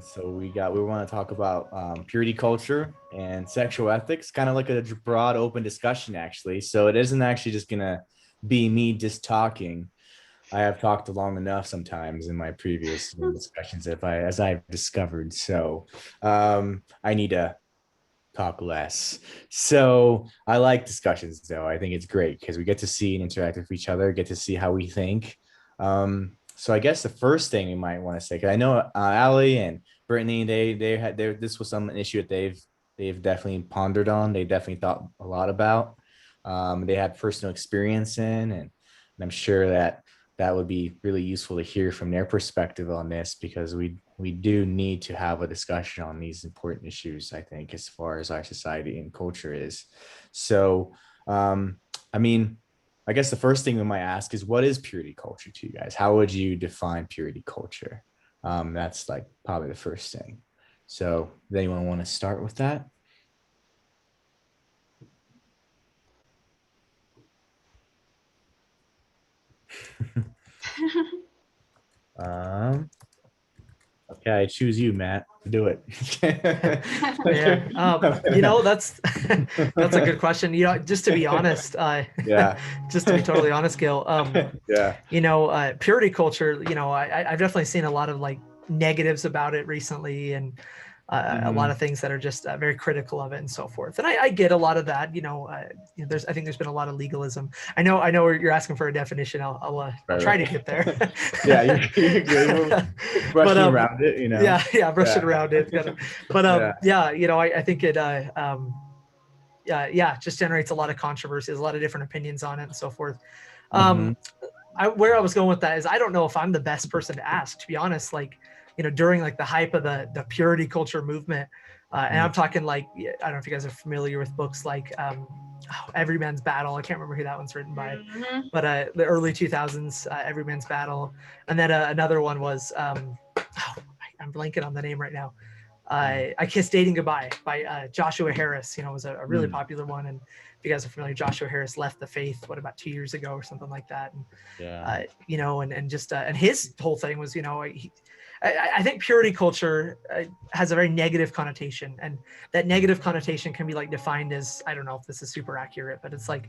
So we want to talk about purity culture and sexual ethics, kind of like a broad, open discussion, actually. So it isn't actually just gonna be me just talking. I have talked long enough sometimes in my previous discussions, if I as I've discovered. So I need to talk less. So I like discussions, though. I think it's great because we get to see and interact with each other, get to see how we think. So I guess the first thing we might want to say, because I know Ali and Brittany, this was some issue that they've definitely pondered on. They definitely thought a lot about. They had personal experience in, and I'm sure that that would be really useful to hear from their perspective on this because we do need to have a discussion on these important issues, I think, as far as our society and culture is. So, um, I mean, I guess the first thing we might ask is what is purity culture to you guys? How would you define purity culture? That's like probably the first thing. So, does anyone want to start with that? um, Okay, I choose you, Matt. Do it. Man, that's that's a good question. Just to be honest, Yeah. just to be totally honest, Gil, Yeah. purity culture, I've definitely seen a lot of like negatives about it recently, and a lot of Mhm. things that are just very critical of it and so forth. And I get a lot of that. I think there's been a lot of legalism. I know you're asking for a definition. I'll Right, try to right. get there. Yeah, you're good. We're but brushing around it, you know. yeah, brushing Yeah. around it. But Yeah. yeah, I think it yeah, just generates a lot of controversies, a lot of different opinions on it and so forth. Hmm. Um, where I was going with that is I don't know if I'm the best person to ask, to be honest. Like, during like the hype of the purity culture movement, and I'm talking like I don't know if you guys are familiar with books like Every Man's Battle. I can't remember who that one's written by, Mhm. but the early 2000s, Every Man's Battle, and then another one was I'm blanking on the name right now. I Kissed Dating Goodbye by Joshua Harris. Was a really Mm. popular one. And if you guys are familiar, Joshua Harris left the faith, about 2 years ago or something like that. And, Yeah. and just, and his whole thing was, I think purity culture has a very negative connotation. And that negative connotation can be like defined as, I don't know if this is super accurate, but it's like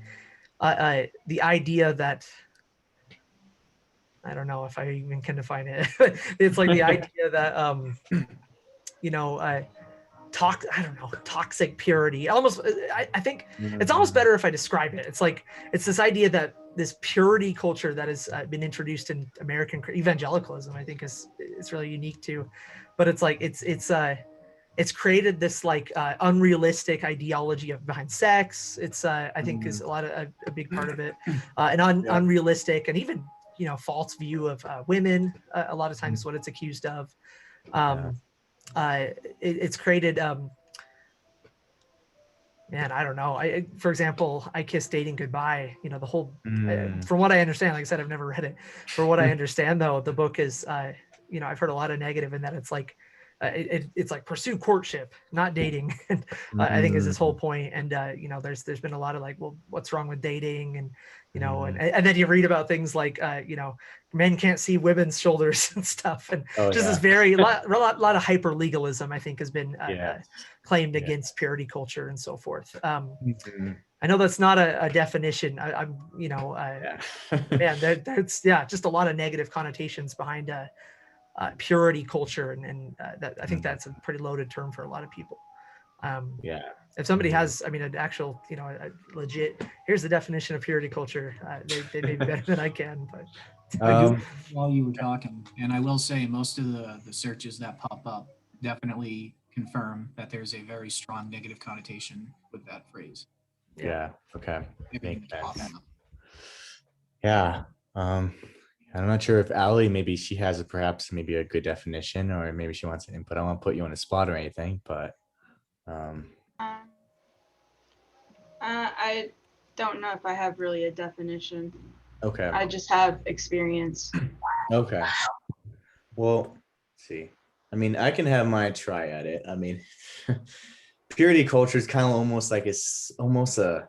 the idea that, I don't know if I even can define it. It's like the idea that, you know, uh, I don't know, toxic purity. Almost, I think it's almost Mhm. better if I describe it. It's like it's this idea that this purity culture that has been introduced in American evangelicalism, I think, is it's really unique too. But it's like it's created this like unrealistic ideology of behind sex. It's I think is Mhm. a lot of a big part of it, an Yeah. unrealistic and even false view of women. A lot of times, what it's accused of. Yeah. Um, it's created man, I don't know. For example, I Kissed Dating Goodbye. The whole, Mm. from what I understand, like I said, I've never read it. For what I understand, though, the book is, I've heard a lot of negative in that it's like, it's like pursue courtship, not dating. And I think is his whole Mm. point. And there's been a lot of like, well, what's wrong with dating? And Mm. and then you read about things like, men can't see women's shoulders and stuff, and Oh just this yeah. very lot of hyper legalism. I think has been Yeah. claimed Yeah. against purity culture and so forth. Mhm. I know that's not a definition. I'm, Yeah. man, there's yeah, just a lot of negative connotations behind purity culture, and that I think Mhm. that's a pretty loaded term for a lot of people. Um, Yeah. if somebody Mhm. has, I mean, an actual, a legit, here's the definition of purity culture, they may be better than I can, but I Um, Googled while you were talking, and I will say most of the searches that pop up definitely confirm that there's a very strong negative connotation with that phrase. yeah. yeah. Okay. Everything Makes that's popping sense. up. Yeah. Um, I'm not sure if Ali, maybe she has perhaps maybe a good definition, or maybe she wants to input. I don't want to put you on the spot or anything, but um, Um, I don't know if I have really a definition. okay. I just have experience. Okay. Well, let's see. I mean, I can have my try at it. I mean, purity culture is kind of almost like it's almost a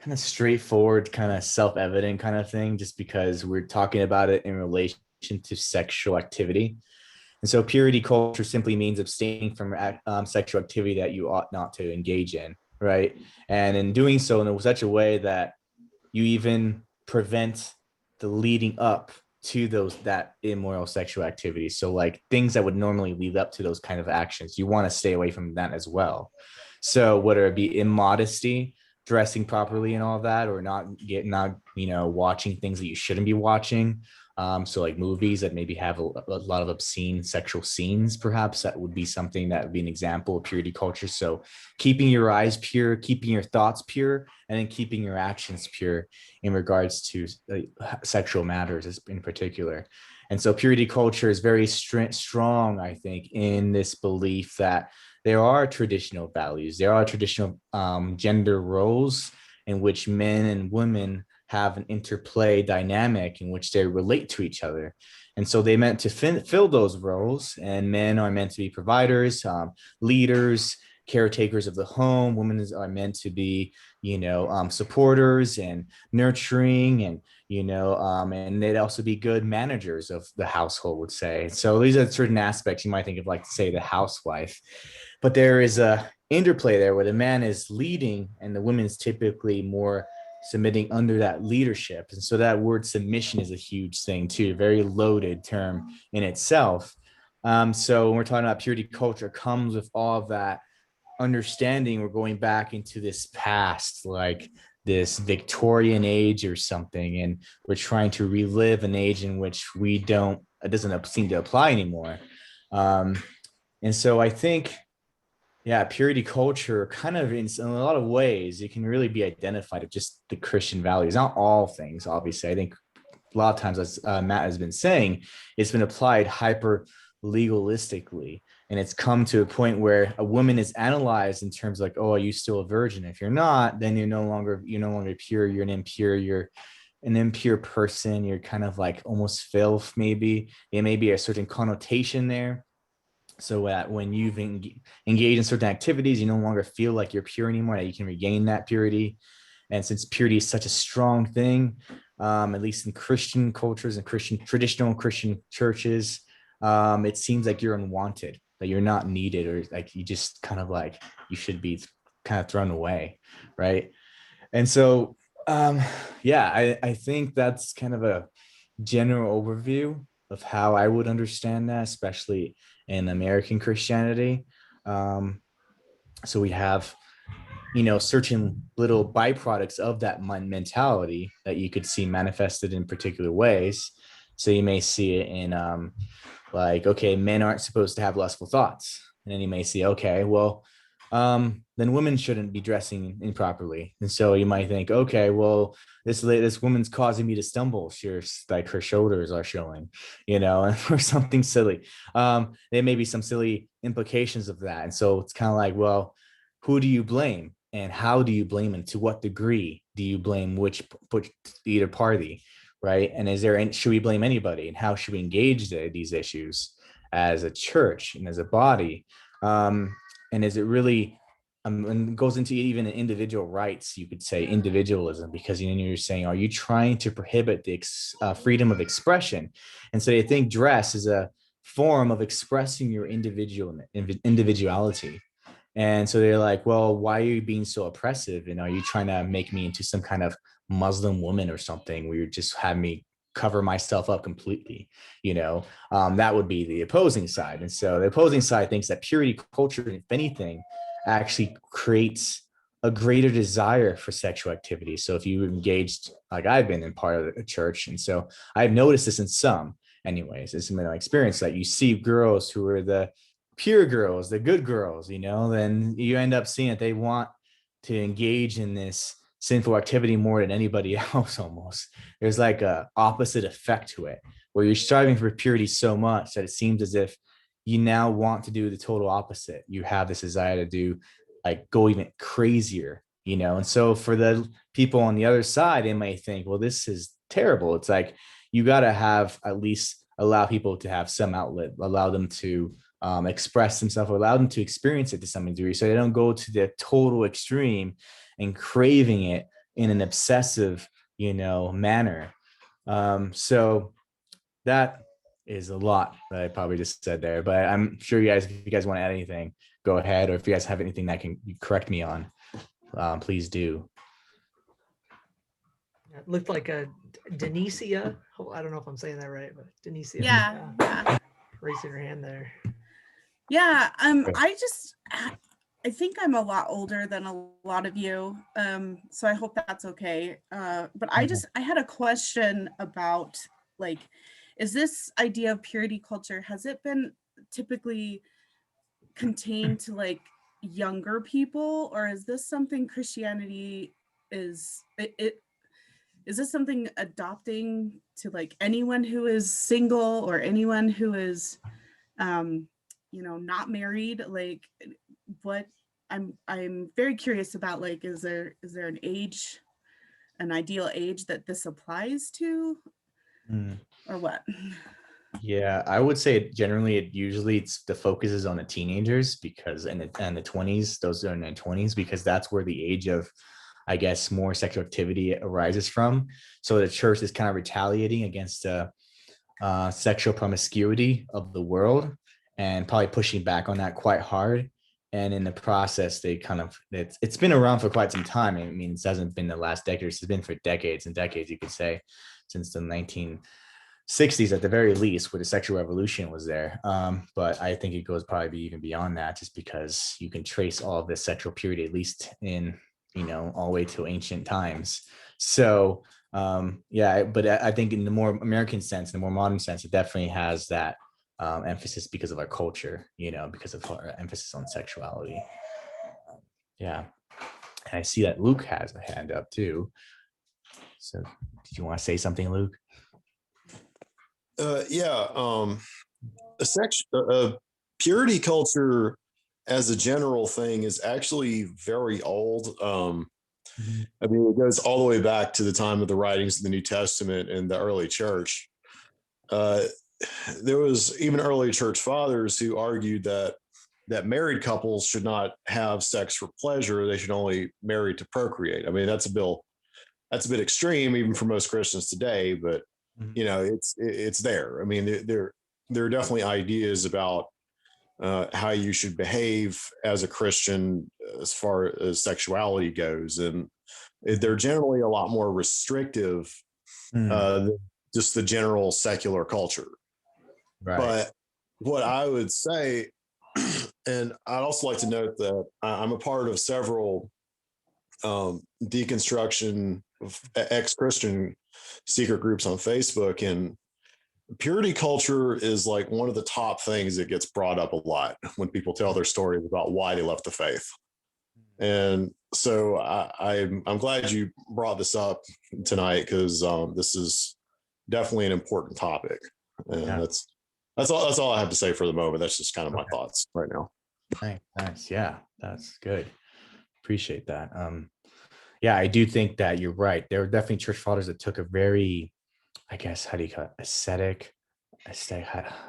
kind of straightforward, kind of self-evident kind of thing, just because we're talking about it in relation to sexual activity. And so purity culture simply means abstaining from sexual activity that you ought not to engage in, right? And in doing so in such a way that you even prevent the leading up to that immoral sexual activity. So like things that would normally lead up to those kind of actions, you want to stay away from that as well. So whether it be immodesty, dressing properly and all of that, or not watching things that you shouldn't be watching. So like movies that maybe have a lot of obscene sexual scenes, perhaps that would be something that would be an example of purity culture. So keeping your eyes pure, keeping your thoughts pure, and then keeping your actions pure in regards to sexual matters in particular. And so purity culture is very strong, I think, in this belief that there are traditional values, there are traditional gender roles in which men and women have an interplay dynamic in which they relate to each other. And so they meant to fill those roles, and men are meant to be providers, leaders, caretakers of the home. Women are meant to be, supporters and nurturing, and and they'd also be good managers of the household, would say. So these are certain aspects you might think of, like, say, the housewife. But there is a interplay there where the man is leading and the woman is typically more submitting under that leadership. And so that word submission is a huge thing too, a very loaded term in itself. So when we're talking about purity culture, it comes with all of that understanding. We're going back into this past, like this Victorian age or something, and we're trying to relive an age in which it doesn't seem to apply anymore. And so I think, yeah, purity culture kind of in a lot of ways, it can really be identified of just the Christian values, not all things, obviously. I think a lot of times, as Matt has been saying, it's been applied hyper legalistically. And it's come to a point where a woman is analyzed in terms like, oh, are you still a virgin? If you're not, then you're no longer pure. You're an impure person. You're kind of like almost filth, maybe. It may be a certain connotation there. So that when you've engaged in certain activities, you no longer feel like you're pure anymore, that you can regain that purity. And since purity is such a strong thing, at least in Christian cultures and traditional Christian churches, it seems like you're unwanted, that you're not needed, or like you just kind of like you should be kind of thrown away, right? And so, I think that's kind of a general overview of how I would understand that, especially in American Christianity. So we have, certain little byproducts of that mentality that you could see manifested in particular ways. So you may see it in like, okay, men aren't supposed to have lustful thoughts. And then you may see, okay, well, then women shouldn't be dressing improperly. And so you might think, okay, well, this woman's causing me to stumble. She's like, her shoulders are showing, or something silly. There may be some silly implications of that. And so it's kind of like, well, who do you blame, and how do you blame, and to what degree do you blame which either party, right? And should we blame anybody, and how should we engage these issues as a church and as a body? And is it really, and goes into even individual rights, you could say individualism, because you're saying, are you trying to prohibit the freedom of expression? And so they think dress is a form of expressing your individuality. And so they're like, well, why are you being so oppressive? And are you trying to make me into some kind of Muslim woman or something where you just have me cover myself up completely? That would be the opposing side. And so the opposing side thinks that purity culture, if anything, actually creates a greater desire for sexual activity. So if you engaged, like I've been in part of a church, and so I've noticed this in some, anyways, it's been my experience, that you see girls who are the pure girls, the good girls, then you end up seeing that they want to engage in this sinful activity more than anybody else. Almost there's like a opposite effect to it, where you're striving for purity so much that it seems as if you now want to do the total opposite. You have this desire to do, like, go even crazier, and so for the people on the other side, they might think, well, this is terrible. It's like, you got to have, at least allow people to have some outlet, allow them to express themselves, or allow them to experience it to some degree, so they don't go to the total extreme and craving it in an obsessive, manner. So that is a lot that I probably just said there, but I'm sure if you guys want to add anything, go ahead. Or if you guys have anything that can correct me on, please do. It looked like a Denicia. Oh, I don't know if I'm saying that right, but Denicia. Yeah. Raising her hand there. Yeah. Okay. I think I'm a lot older than a lot of you. So I hope that's okay. But I had a question about, like, is this idea of purity culture, has it been typically contained to like younger people, or is this something Christianity is this something adopting to like anyone who is single or anyone who is not married? Like, what I'm very curious about, like, is there an ideal age that this applies to, or what? Yeah, I would say generally it's the focus is on the teenagers, because and the 20s, those are in their 20s, because that's where the age of, I guess, more sexual activity arises from. So the church is kind of retaliating against the sexual promiscuity of the world, and probably pushing back on that quite hard. And in the process, they kind of, it's been around for quite some time. I mean, it hasn't been the last decade, it's been for decades and decades, you could say, since the 1960s at the very least, where the sexual revolution was there. But I think it goes probably even beyond that, just because you can trace all of this sexual purity, at least in, all the way to ancient times. So yeah, but I think in the more American sense, in the more modern sense, it definitely has that emphasis because of our culture, because of our emphasis on sexuality. Yeah. And I see that Luke has a hand up too. So did you want to say something, Luke? Purity culture as a general thing is actually very old. I mean, it goes all the way back to the time of the writings of the New Testament and the early church. There was even early church fathers who argued that married couples should not have sex for pleasure; they should only marry to procreate. I mean, that's a bit extreme, even for most Christians today. But it's there. I mean, there are definitely ideas about how you should behave as a Christian as far as sexuality goes, and they're generally a lot more restrictive than just the general secular culture. Right. But what I would say, and I'd also like to note that I'm a part of several deconstruction of ex-Christian secret groups on Facebook, and purity culture is like one of the top things that gets brought up a lot when people tell their stories about why they left the faith. And so I'm glad you brought this up tonight, because this is definitely an important topic. And that's all I have to say for the moment. That's just kind of my thoughts right now. Nice. Yeah, that's good. Appreciate that. Yeah, I do think that you're right. There were definitely church fathers that took a very, I guess, how do you call it? Aesthetic, I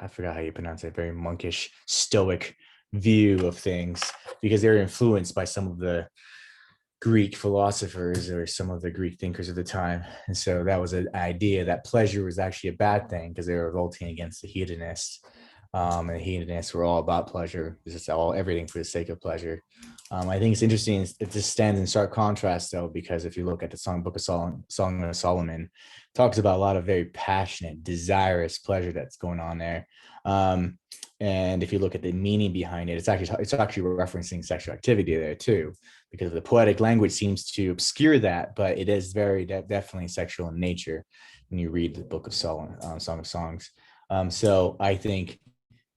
forgot how you pronounce it, very monkish, stoic view of things, because they were influenced by some of the Greek philosophers or some of the Greek thinkers of the time. And so that was an idea that pleasure was actually a bad thing, because they were revolting against the hedonists. And the hedonists were all about pleasure. This is everything for the sake of pleasure. I think it's interesting. It just stands in stark contrast, though, because if you look at the Song of Solomon, it talks about a lot of very passionate, desirous pleasure that's going on there. And if you look at the meaning behind it, it's actually referencing sexual activity there too, because the poetic language seems to obscure that, but it is very definitely sexual in nature when you read the Book of Solomon, Song of Songs. So I think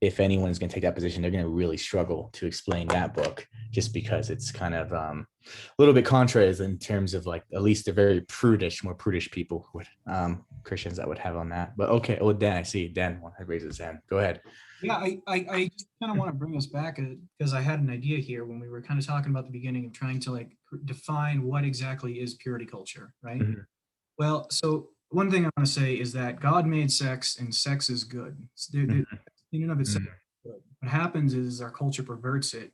if anyone is going to take that position, they're going to really struggle to explain that book, just because it's kind of a little bit contrary in terms of, like, at least the very more prudish people would, Christians that would have on that. But okay, well, Dan, I see Dan had raised his hand. Go ahead. Yeah, I just kind of want to bring us back, because I had an idea here when we were kind of talking about the beginning of trying to like define what exactly is purity culture, right? Mm-hmm. Well, so one thing I want to say is that God made sex, and sex is good. In and of itself, good. What happens is our culture perverts it,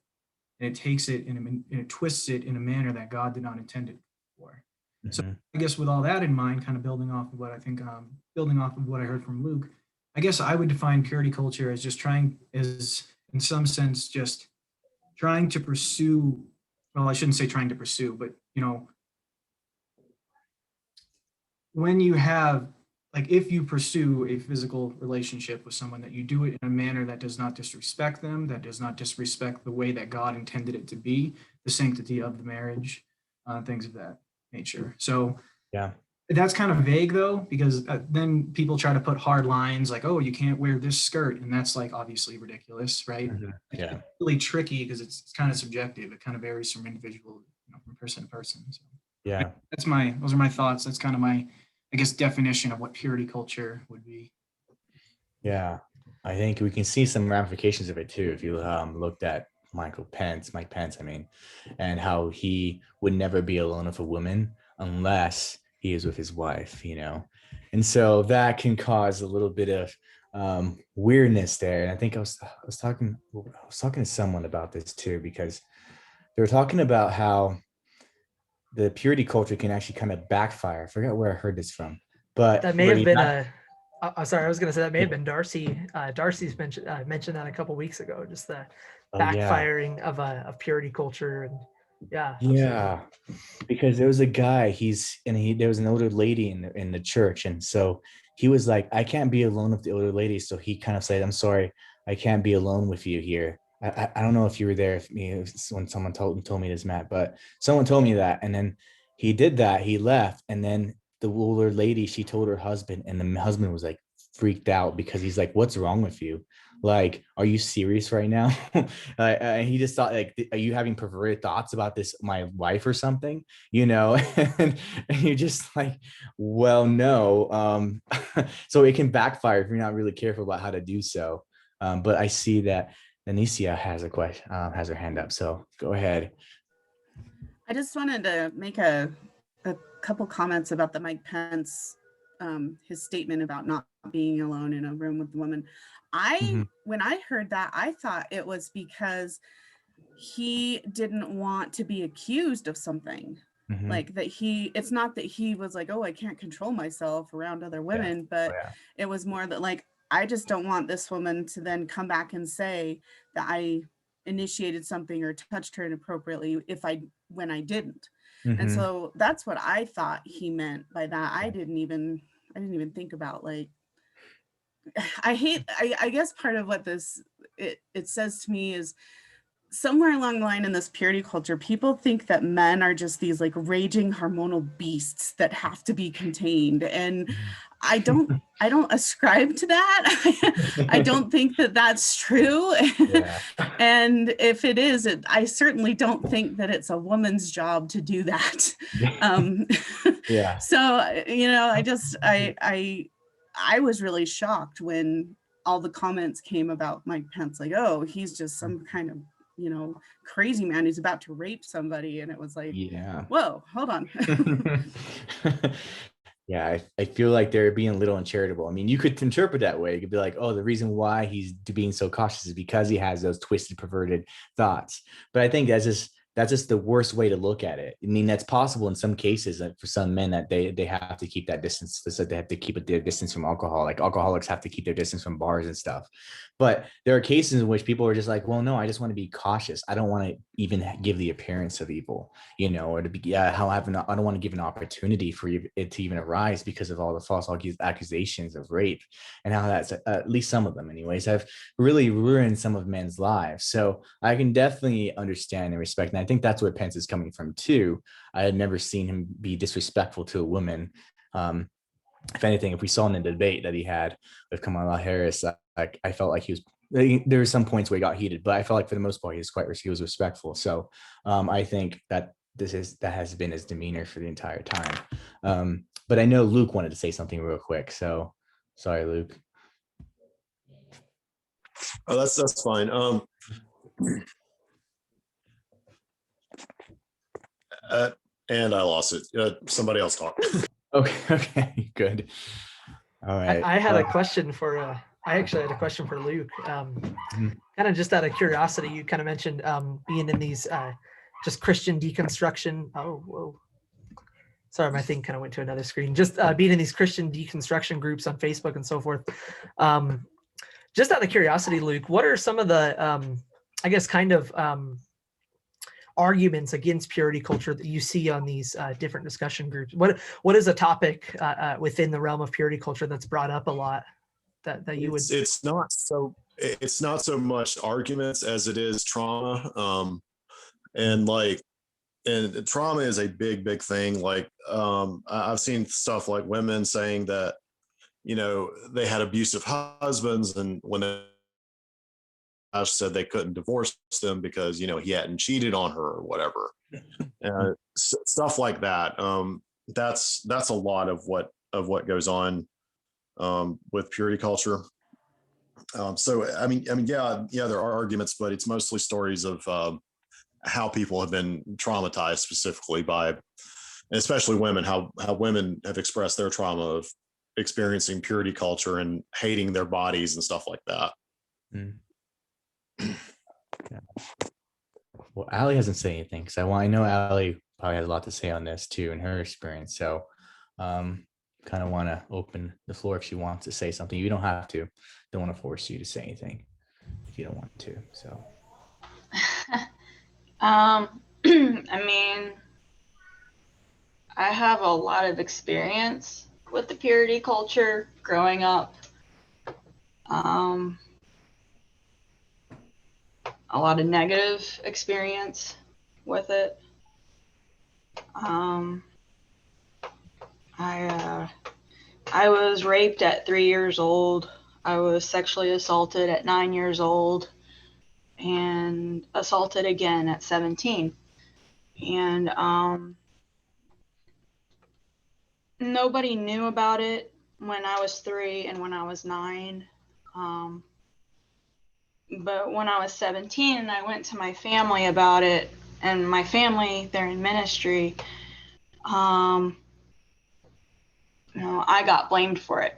and it takes it and it twists it in a manner that God did not intend it for. So I guess with all that in mind, kind of building off of what I heard from Luke, I guess I would define purity culture as in some sense, just trying to pursue, well, I shouldn't say trying to pursue, but, when you have, like, if you pursue a physical relationship with someone, that you do it in a manner that does not disrespect them, that does not disrespect the way that God intended it to be, the sanctity of the marriage, things of that nature. So Yeah. that's kind of vague though, because then people try to put hard lines like, oh, you can't wear this skirt. And that's like obviously ridiculous, right? Mhm. Yeah. It's really tricky because it's kind of subjective. It kind of varies from individual, from person to person. So Yeah. those are my thoughts. That's kind of my, I guess, definition of what purity culture would be. Yeah. I think we can see some ramifications of it too. If you looked at Mike Pence, I mean, and how he would never be alone with a woman unless he is with his wife, and so that can cause a little bit of weirdness there. And I think I was talking to someone about this too, because they were talking about how the purity culture can actually kind of backfire. I forgot where I heard this from, but That may have been sorry, I was going to say that may have been Darcy. Darcy's mentioned that a couple weeks ago, just the backfiring of purity culture. And yeah. Yeah, because there was a guy, there was an older lady in the church. And so he was like, I can't be alone with the older lady. So he kind of said, I'm sorry, I can't be alone with you here. I don't know if you were there when someone told me this, Matt, but someone told me that. And then he did that. He left. And then the older lady, she told her husband, and the husband was like freaked out because he's like, what's wrong with you? Like, are you serious right now? He just thought, like, are you having perverted thoughts about this, my wife or something? And you're just like, well, no. So it can backfire if you're not really careful about how to do so. But I see that Anicia has a question, has her hand up. So go ahead. I just wanted to make a couple comments about the Mike Pence, his statement about not being alone in a room with the woman. When I heard that, I thought it was because he didn't want to be accused of something. Like that it's not that he was like, oh, I can't control myself around other women, but it was more that, like, I just don't want this woman to then come back and say that I initiated something or touched her inappropriately when I didn't. And so that's what I thought he meant by that. I didn't even think about, like, I guess part of what it says to me is, somewhere along the line in this purity culture, people think that men are just these like raging hormonal beasts that have to be contained. And I don't ascribe to that. I don't think that that's true. Yeah. And if it is, I certainly don't think that it's a woman's job to do that. Yeah. So, I was really shocked when all the comments came about Mike Pence, like, oh, he's just some kind of, crazy man who's about to rape somebody. And it was like, yeah, whoa, hold on. Yeah, I feel like they're being a little uncharitable. I mean, you could interpret that way. You could be like, oh, the reason why he's being so cautious is because he has those twisted, perverted thoughts. But I think that's just the worst way to look at it. I mean, that's possible in some cases, like for some men, that they have to keep that distance. So they have to keep their distance from alcohol. Like alcoholics have to keep their distance from bars and stuff. But there are cases in which people are just like, well, no, I just want to be cautious. I don't want to even give the appearance of evil, or to be, I don't want to give an opportunity for it to even arise because of all the false accusations of rape, and how that's, at least some of them anyways, have really ruined some of men's lives. So I can definitely understand and respect. And I think that's where Pence is coming from too. I had never seen him be disrespectful to a woman. If anything, if we saw in the debate that he had with Kamala Harris, I felt like there were some points where he got heated, but I felt like for the most part, he was respectful. So I think that that has been his demeanor for the entire time. But I know Luke wanted to say something real quick. So sorry, Luke. Oh, that's fine. And I lost it. Somebody else talk. Okay, good. All right. I had a question for I actually had a question for Luke. Kind of just out of curiosity, you kind of mentioned being in these just Christian deconstruction. Oh, whoa. Sorry, my thing kind of went to another screen. Just being in these Christian deconstruction groups on Facebook and so forth. Just out of curiosity, Luke, what are some of the, I guess, kind of arguments against purity culture that you see on these different discussion groups? What is a topic within the realm of purity culture that's brought up a lot that you would? It's not so much arguments as it is trauma. And trauma is a big thing. Like, I've seen stuff like women saying that, they had abusive husbands, and when they said they couldn't divorce them because, he hadn't cheated on her or whatever. Stuff like that. That's a lot of what goes on with purity culture. So yeah, there are arguments, but it's mostly stories of how people have been traumatized specifically by, and especially women, how women have expressed their trauma of experiencing purity culture and hating their bodies and stuff like that. Yeah. Well, Allie hasn't said anything because I know Allie probably has a lot to say on this too in her experience. So kind of want to open the floor if she wants to say something. You don't have to. Don't want to force you to say anything if you don't want to. So I mean, I have a lot of experience with the purity culture growing up. A lot of negative experience with it. I was raped at 3 years old. I was sexually assaulted at 9 years old and assaulted again at 17. And nobody knew about it when I was 3 and when I was 9. But when I was 17, I went to my family about it, and my family, they're in ministry. I got blamed for it.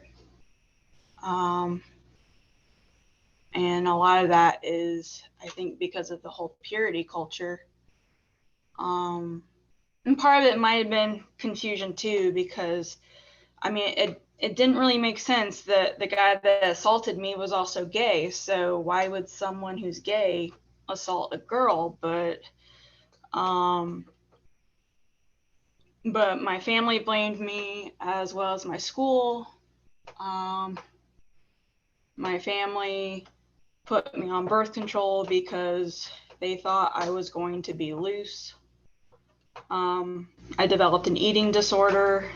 And a lot of that is, I think, because of the whole purity culture. And part of it might have been confusion too, because it didn't really make sense that the guy that assaulted me was also gay. So why would someone who's gay assault a girl? But my family blamed me, as well as my school. My family put me on birth control because they thought I was going to be loose. I developed an eating disorder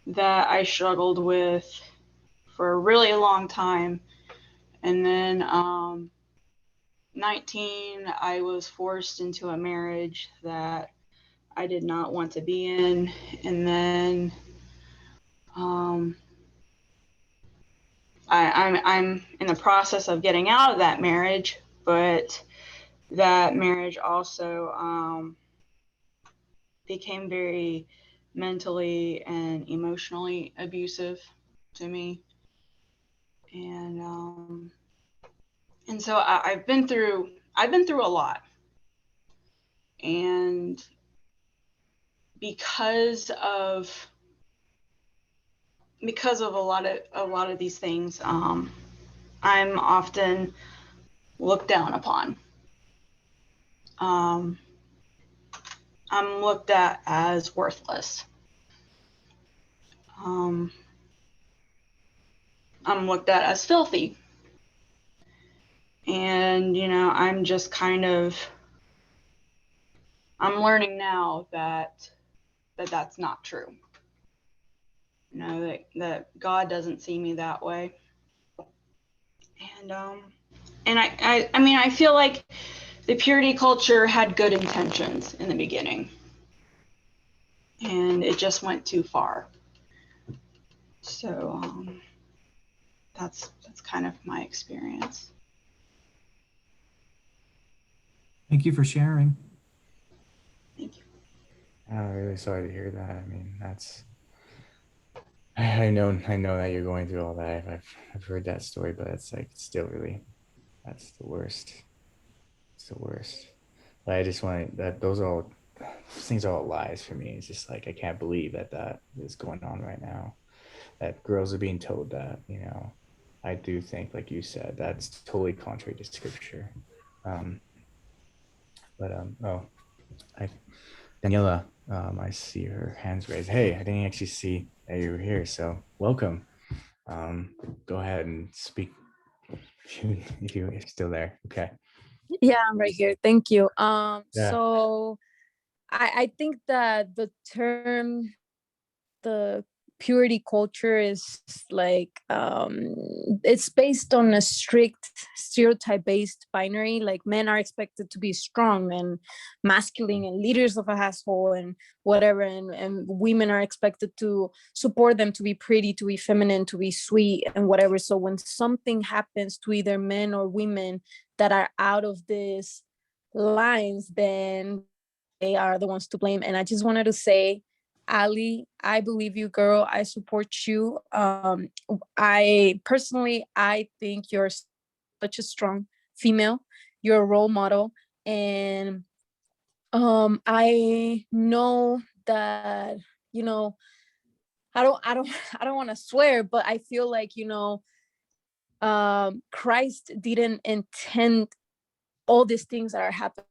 that I struggled with for a really long time. And then 19, I was forced into a marriage that I did not want to be in. And then I'm in the process of getting out of that marriage, but that marriage also became very mentally and emotionally abusive to me. And so I've been through a lot. And because of a lot of these things, I'm often looked down upon. I'm looked at as worthless. I'm looked at as filthy. And, I'm just I'm learning now that that's not true. That God doesn't see me that way. And I feel like the purity culture had good intentions in the beginning, and it just went too far. So that's kind of my experience. Thank you for sharing. Thank you. I'm really sorry to hear that. I mean, I know that you're going through all that. I've heard that story, but it's still really, that's the worst. It's the worst. But I just want that those are all those things are all lies for me. It's just like, I can't believe that that is going on right now, that girls are being told that, you know. I do think, like you said, that's totally contrary to scripture. Um, oh, I, Daniela, I see her hands raised. Hey, I didn't actually see that you were here, so welcome. Go ahead and speak if you're still there. Okay. Yeah, I'm right here. Thank you. Yeah. So I think that the term, the purity culture is like, it's based on a strict stereotype based binary. Like men are expected to be strong and masculine and leaders of a household and whatever, and women are expected to support them, to be pretty, to be feminine, to be sweet and whatever. So when something happens to either men or women that are out of these lines, then they are the ones to blame. And I just wanted to say, Ali, I believe you, girl. I support you. I personally, I think you're such a strong female. You're a role model, and I know that, you know, I don't want to swear, but I feel like, you know, Christ didn't intend all these things that are happening,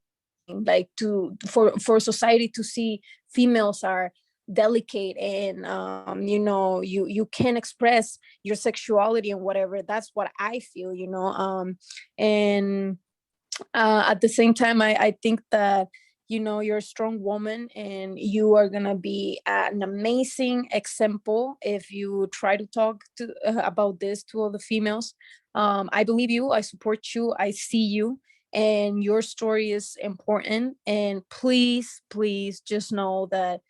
like to for society to see females are delicate and you know, you can express your sexuality and whatever. That's what I feel, you know. And at the same time, I think that, you know, you're a strong woman and you are gonna be an amazing example if you try to talk to about this to all the females. I believe you, I support you, I see you, and your story is important. And please just know that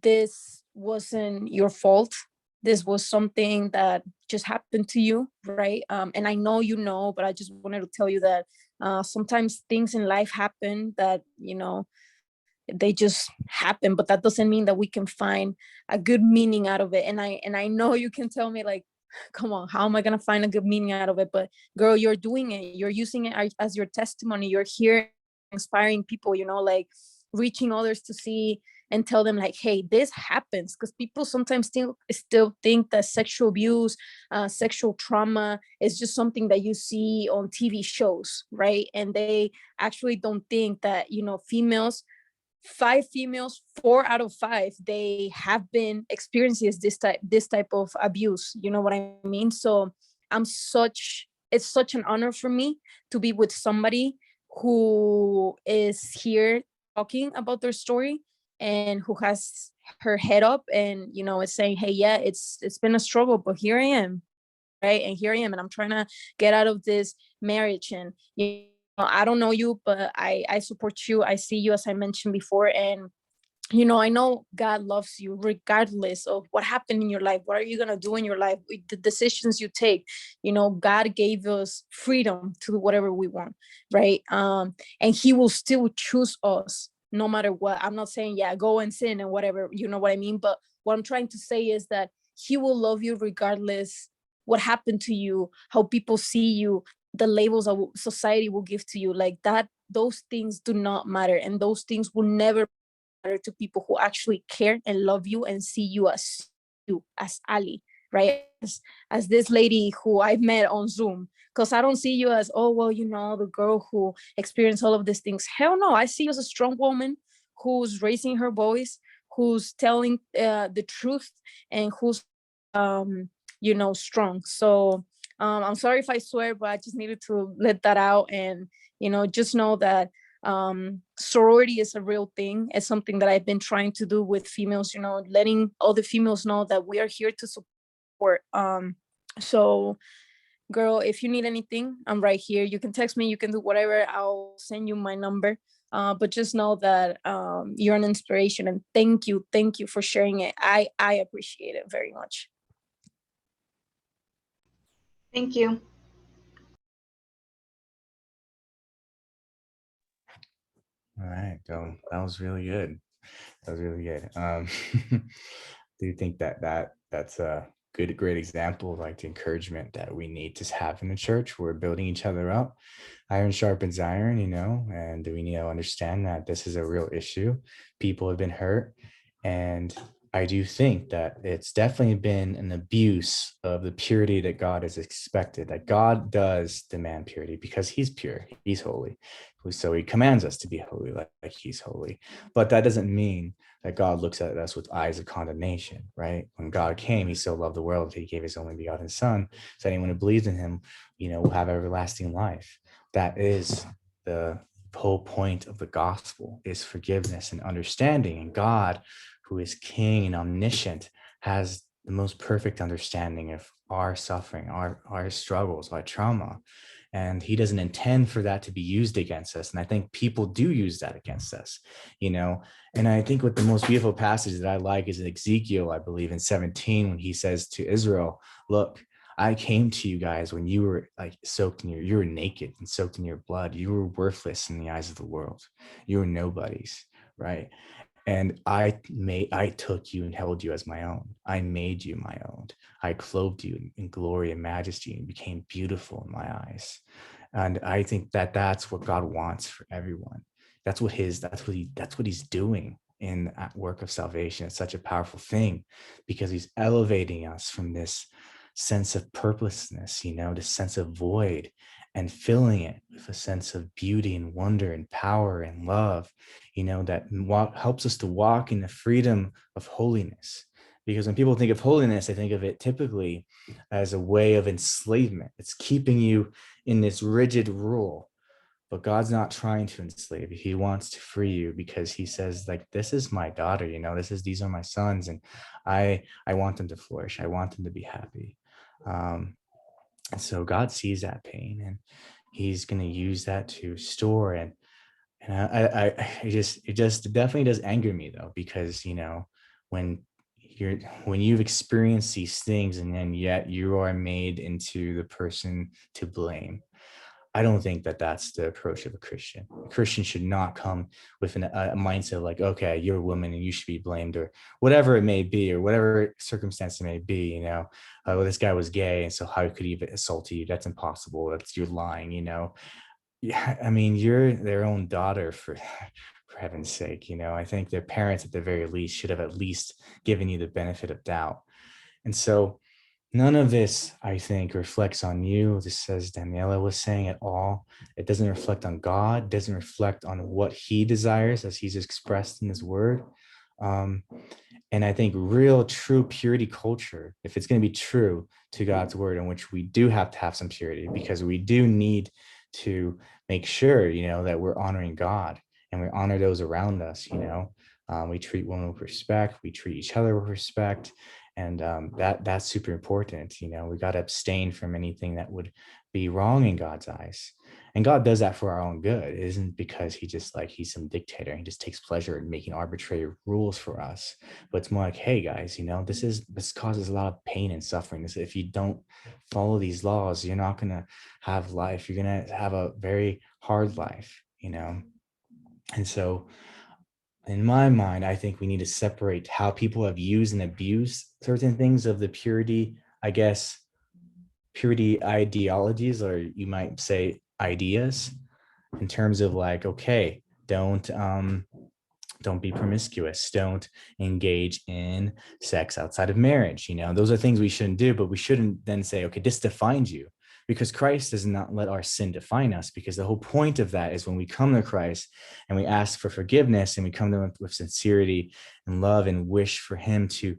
this wasn't your fault. This was something that just happened to you, right? And I know you know, but I just wanted to tell you that sometimes things in life happen that, you know, they just happen, but that doesn't mean that we can find a good meaning out of it. And I know you can tell me like, come on, how am I going to find a good meaning out of it? But girl, you're doing it, you're using it as your testimony. You're here inspiring people, you know, like reaching others to see and tell them like, hey, this happens. Because people sometimes still think that sexual abuse, sexual trauma is just something that you see on TV shows, right? And they actually don't think that, you know, females, 5 females, 4 out of 5, they have been experiences this type of abuse. You know what I mean? So it's such an honor for me to be with somebody who is here talking about their story and who has her head up and, you know, is saying, hey, yeah, it's been a struggle, but here I am, right? And here I am, and I'm trying to get out of this marriage. And you know, I don't know you, but I support you. I see you, as I mentioned before. And you know, I know God loves you regardless of what happened in your life. What are you going to do in your life with the decisions you take? You know, God gave us freedom to do whatever we want, right? And he will still choose us no matter what. I'm not saying, yeah, go and sin and whatever, you know what I mean? But what I'm trying to say is that he will love you regardless what happened to you, how people see you, the labels that society will give to you. Like that, those things do not matter. And those things will never to people who actually care and love you and see you as Ali, right? As this lady who I met on Zoom. Because I don't see you as, oh, well, you know, the girl who experienced all of these things. Hell no, I see you as a strong woman who's raising her voice, who's telling the truth, and who's, you know, strong. So I'm sorry if I swear, but I just needed to let that out. And, you know, just know that sorority is a real thing. It's something that I've been trying to do with females, you know, letting all the females know that we are here to support. So girl, if you need anything, I'm right here. You can text me, you can do whatever. I'll send you my number. But just know that you're an inspiration, and thank you for sharing it. I appreciate it very much. Thank you. All right. So that was really good. That was really good. Do you think that's great example of like the encouragement that we need to have in the church. We're building each other up. Iron sharpens iron, and we need to understand that this is a real issue. People have been hurt. And I do think that it's definitely been an abuse of the purity that God has expected, that God does demand purity because he's pure, he's holy. So he commands us to be holy like he's holy. But that doesn't mean that God looks at us with eyes of condemnation, right? When God came, he so loved the world that he gave his only begotten son. So anyone who believes in him, will have everlasting life. That is the whole point of the gospel, is forgiveness and understanding. And God, who is king and omniscient, has the most perfect understanding of our suffering, our struggles, our trauma. And he doesn't intend for that to be used against us. And I think people do use that against us, And I think what the most beautiful passage that I like is in Ezekiel, I believe in 17, when he says to Israel, look, I came to you guys when you were like you were naked and soaked in your blood. You were worthless in the eyes of the world. You were nobodies, right? And I took you and held you as my own. I made you my own. I clothed you in glory and majesty and became beautiful in my eyes. And I think that that's what God wants for everyone. That's what he's doing in that work of salvation. It's such a powerful thing because he's elevating us from this sense of purposelessness, this sense of void, and filling it with a sense of beauty and wonder and power and love, that helps us to walk in the freedom of holiness. Because when people think of holiness, they think of it typically as a way of enslavement. It's keeping you in this rigid rule. But God's not trying to enslave you. He wants to free you because he says, like, this is my daughter, these are my sons, and I want them to flourish. I want them to be happy. And so God sees that pain, and he's going to use that to store. And it just definitely does anger me, though, because, when you've experienced these things and then yet you are made into the person to blame. I don't think that that's the approach of a Christian. A Christian should not come with a mindset like, okay, you're a woman and you should be blamed, or whatever it may be, or whatever circumstance it may be. Well, this guy was gay, and so how could he assault you? That's impossible. You're lying. Yeah, I mean, you're their own daughter, for heaven's sake. I think their parents, at the very least, should have at least given you the benefit of doubt. And so none of this, I think, reflects on you, just as Daniela was saying, at all. It doesn't reflect on God, doesn't reflect on what he desires as he's expressed in his word. And I think real, true purity culture, if it's going to be true to God's word, in which we do have to have some purity, because we do need to make sure, that we're honoring God and we honor those around us. We treat women with respect, we treat each other with respect. And that's super important. We got to abstain from anything that would be wrong in God's eyes. And God does that for our own good. It isn't because he's some dictator. He just takes pleasure in making arbitrary rules for us. But it's more like, hey guys, this causes a lot of pain and suffering. If you don't follow these laws, you're not going to have life. You're going to have a very hard life, And so in my mind, I think we need to separate how people have used and abused certain things of the purity, purity ideologies, or you might say ideas, in terms of like, okay, don't be promiscuous, don't engage in sex outside of marriage. Those are things we shouldn't do, but we shouldn't then say, okay, this defines you. Because Christ does not let our sin define us, because the whole point of that is when we come to Christ and we ask for forgiveness and we come to him with sincerity and love and wish for him to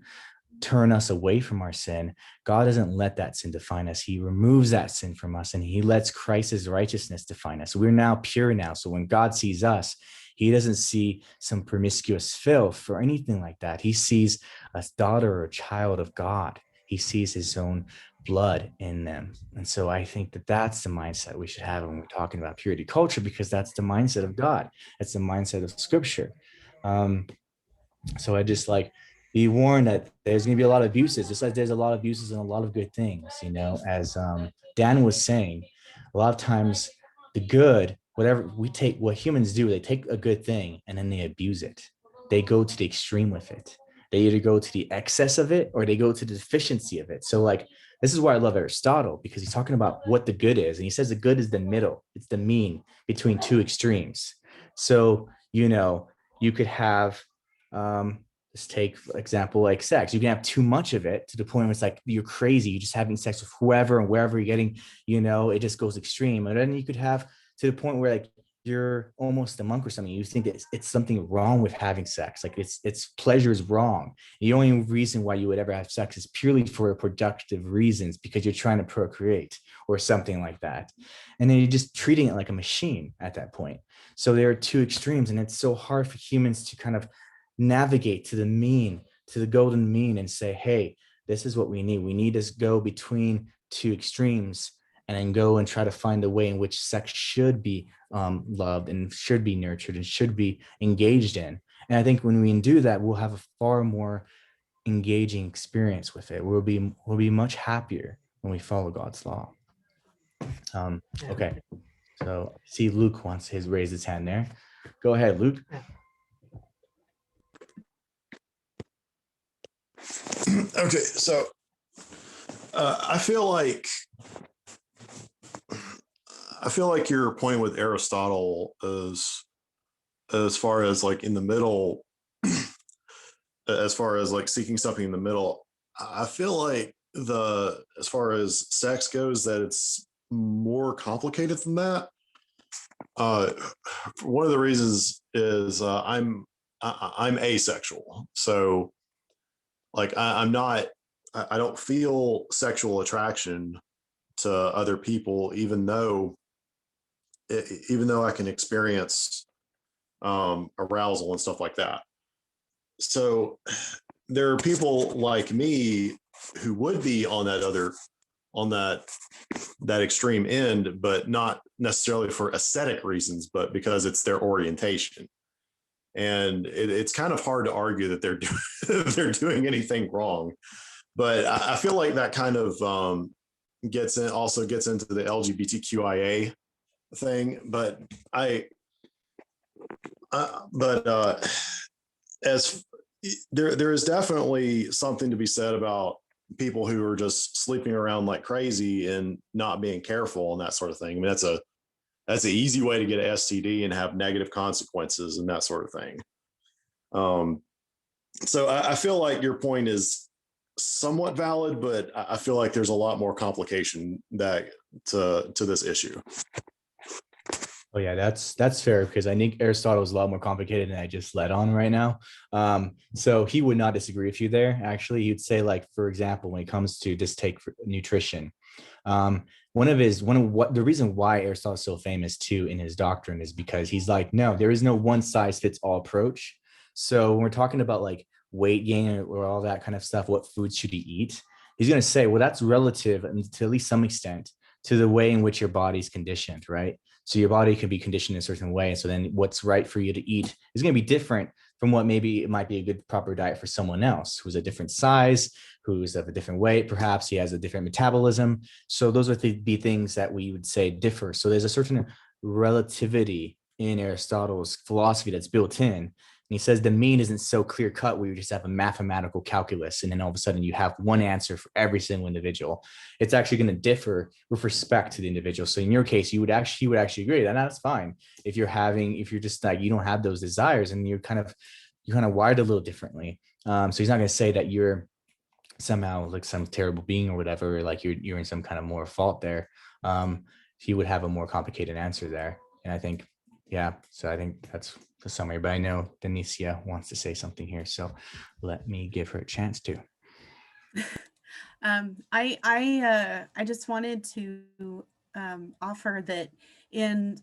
turn us away from our sin, God doesn't let that sin define us. He removes that sin from us and he lets Christ's righteousness define us. We're now pure now. So when God sees us, he doesn't see some promiscuous filth or anything like that. He sees a daughter or a child of God. He sees his own blood in them. And so I think that that's the mindset we should have when we're talking about purity culture, because that's the mindset of God. It's the mindset of scripture. So I just be warned that there's going to be a lot of abuses, just like there's a lot of abuses and a lot of good things, as Dan was saying, a lot of times the good, what humans do, they take a good thing and then they abuse it. They go to the extreme with it. They either go to the excess of it or they go to the deficiency of it. So like, this is why I love Aristotle, because he's talking about what the good is. And he says the good is the middle. It's the mean between two extremes. So, you know, you could have, let's take for example, like sex. You can have too much of it to the point where it's like, you're crazy. You're just having sex with whoever and wherever you're getting, you know, it just goes extreme. And then you could have to the point where like, you're almost a monk or something. You think that it's something wrong with having sex. Like it's pleasure is wrong. The only reason why you would ever have sex is purely for productive reasons, because you're trying to procreate or something like that. And then you're just treating it like a machine at that point. So there are two extremes, and it's so hard for humans to kind of navigate to the mean, to the golden mean, and say, hey, this is what we need. We need to go between two extremes and then go and try to find a way in which sex should be loved and should be nurtured and should be engaged in. And I think when we do that, we'll have a far more engaging experience with it. We'll be much happier when we follow God's law. Okay, so see Luke wants his raise his hand there. Go ahead, Luke. Okay, so I feel like your point with Aristotle is, as far as like in the middle, as far as like seeking something in the middle, I feel like as far as sex goes, that it's more complicated than that. One of the reasons is I'm asexual, so like I don't feel sexual attraction to other people, even though I can experience arousal and stuff like that. So there are people like me who would be on that extreme end, but not necessarily for ascetic reasons, but because it's their orientation. And it's kind of hard to argue that they're doing anything wrong. But I feel like that kind of gets into the LGBTQIA thing. But as there is definitely something to be said about people who are just sleeping around like crazy and not being careful and that sort of thing. I mean, that's an easy way to get an STD and have negative consequences and that sort of thing. So I feel like your point is somewhat valid, but I feel like there's a lot more complication to this issue. Oh yeah, that's fair, because I think Aristotle is a lot more complicated than I just led on right now. So he would not disagree with you there. Actually, he'd say, like, for example, when it comes to just take nutrition, the reason why Aristotle is so famous too in his doctrine is because he's like, no, there is no one size fits all approach. So when we're talking about like weight gain or all that kind of stuff, what foods should you eat? He's going to say, well, that's relative to at least some extent to the way in which your body's conditioned, right? So your body can be conditioned in a certain way. So then what's right for you to eat is going to be different from what maybe it might be a good proper diet for someone else who's a different size, who's of a different weight. Perhaps he has a different metabolism. So those are the things that we would say differ. So there's a certain relativity in Aristotle's philosophy that's built in. And he says the mean isn't so clear cut where you just have a mathematical calculus and then all of a sudden you have one answer for every single individual. It's actually going to differ with respect to the individual. So in your case, he would actually agree that that's fine. If you're just like, you don't have those desires and you're kind of wired a little differently. So he's not going to say that you're somehow like some terrible being or whatever, like you're in some kind of more fault there. He would have a more complicated answer there. And I think, yeah, so I think that's the summary, but I know Denicia wants to say something here. So let me give her a chance to. I just wanted to offer that in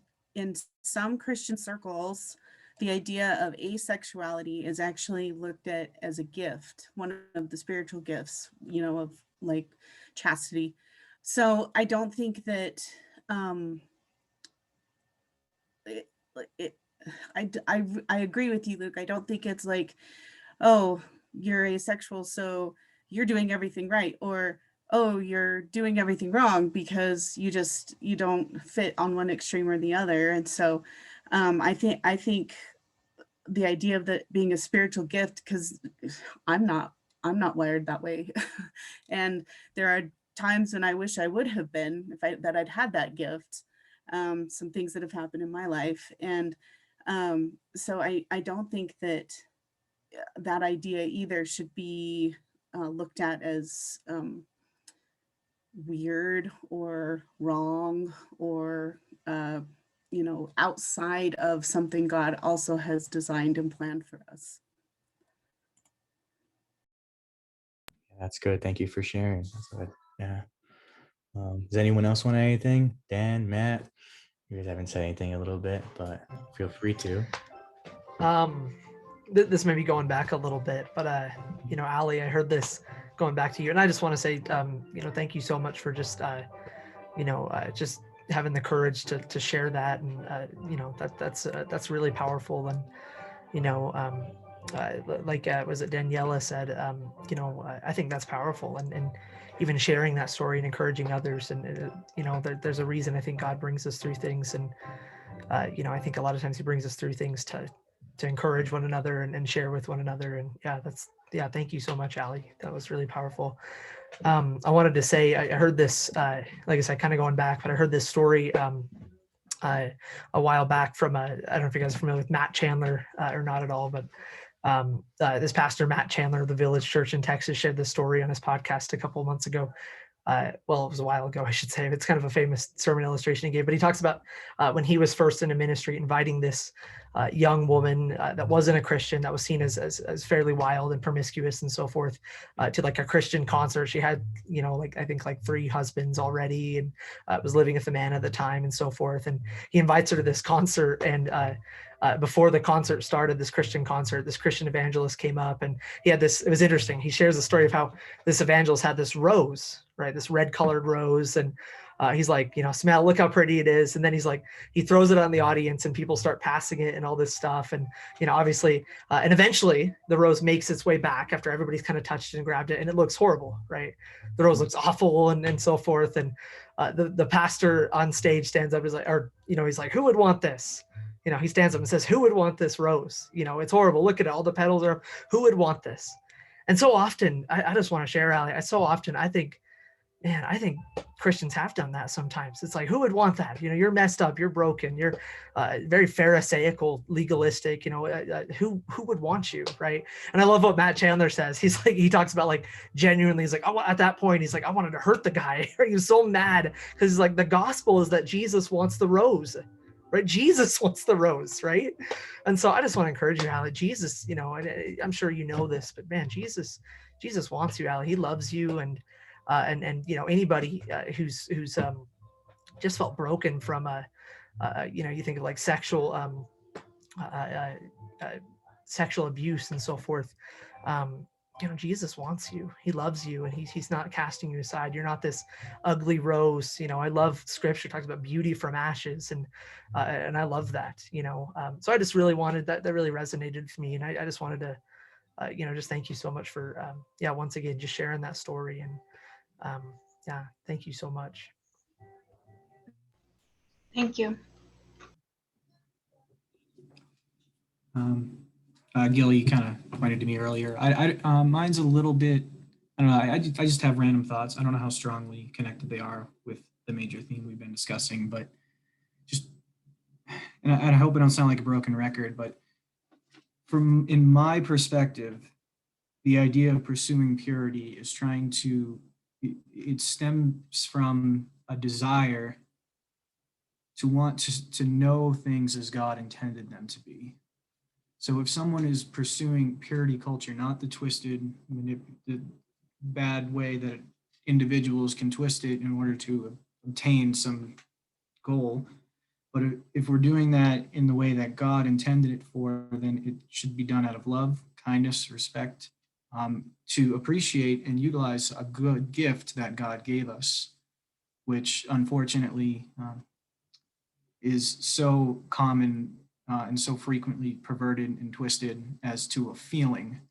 some Christian circles, the idea of asexuality is actually looked at as a gift, one of the spiritual gifts, of like chastity. So I don't think that I agree with you, Luke. I don't think it's like, oh, you're asexual, so you're doing everything right, or oh, you're doing everything wrong because you don't fit on one extreme or the other. And so I think the idea of that being a spiritual gift, because I'm not wired that way. And there are times when I wish I would have been, that I'd had that gift. Some things that have happened in my life. And so I don't think that that idea either should be looked at as weird or wrong, or outside of something God also has designed and planned for us. That's good. Thank you for sharing. That's good. Yeah. Does anyone else want anything? Dan, Matt, you guys haven't said anything a little bit, but feel free to. This may be going back a little bit, but Ali, I heard this going back to you, and I just want to say, thank you so much for just, just having the courage to share that, and that's really powerful, and was it Daniela said, I think that's powerful, and even sharing that story and encouraging others, and there's a reason I think God brings us through things, and I think a lot of times He brings us through things to encourage one another and share with one another, and thank you so much, Ali. That was really powerful. I wanted to say I heard this, like I said, kind of going back, but I heard this story a while back from I don't know if you guys are familiar with Matt Chandler or not at all, but this pastor Matt Chandler of the Village Church in Texas shared this story on his podcast a couple of months ago. It was a while ago, I should say. It's kind of a famous sermon illustration he gave, but he talks about when he was first in a ministry, inviting this young woman that wasn't a Christian, that was seen as fairly wild and promiscuous and so forth, to like a Christian concert. She had, I think 3 husbands already, and was living with a man at the time and so forth. And he invites her to this concert, and before the concert started, this Christian evangelist came up, and he had this, it was interesting. He shares the story of how this evangelist had this rose, right? This red colored rose. And he's like, smell, look how pretty it is. And then he's like, he throws it on the audience, and people start passing it and all this stuff. And, obviously, and eventually the rose makes its way back after everybody's kind of touched it and grabbed it, and it looks horrible, right? The rose looks awful and so forth. And the pastor on stage stands up, he's like, who would want this? He stands up and says, who would want this rose? It's horrible. Look at it. All the petals are up. Who would want this? And so often, I just want to share, Ali, I think Christians have done that sometimes. It's like, who would want that? You're messed up. You're broken. You're very pharisaical, legalistic, who would want you, right? And I love what Matt Chandler says. He's like, he talks about genuinely, he's like, oh, at that point, he's like, I wanted to hurt the guy. He was so mad because he's like, the gospel is that Jesus wants the rose. Right? Jesus wants the rose, right? And so I just want to encourage you, Ali. Jesus, I'm sure you know this, but man, Jesus wants you, Ali. He loves you, and anybody who's just felt broken from you think of sexual sexual abuse and so forth. Jesus wants you. He loves you, and he's not casting you aside. You're not this ugly rose. I love Scripture talks about beauty from ashes, and I love that. So I just really wanted that really resonated with me, and I just wanted to just thank you so much for once again just sharing that story, and thank you so much. Thank you. Gil, you kind of pointed to me earlier. Mine's a little bit, I don't know. I just have random thoughts. I don't know how strongly connected they are with the major theme we've been discussing, but just, and I hope I don't sound like a broken record, but in my perspective, the idea of pursuing purity is it stems from a desire to want to know things as God intended them to be. So if someone is pursuing purity culture, not the twisted, the bad way that individuals can twist it in order to obtain some goal, but if we're doing that in the way that God intended it for, then it should be done out of love, kindness, respect, to appreciate and utilize a good gift that God gave us, which unfortunately is so common and so frequently perverted and twisted as to a feeling,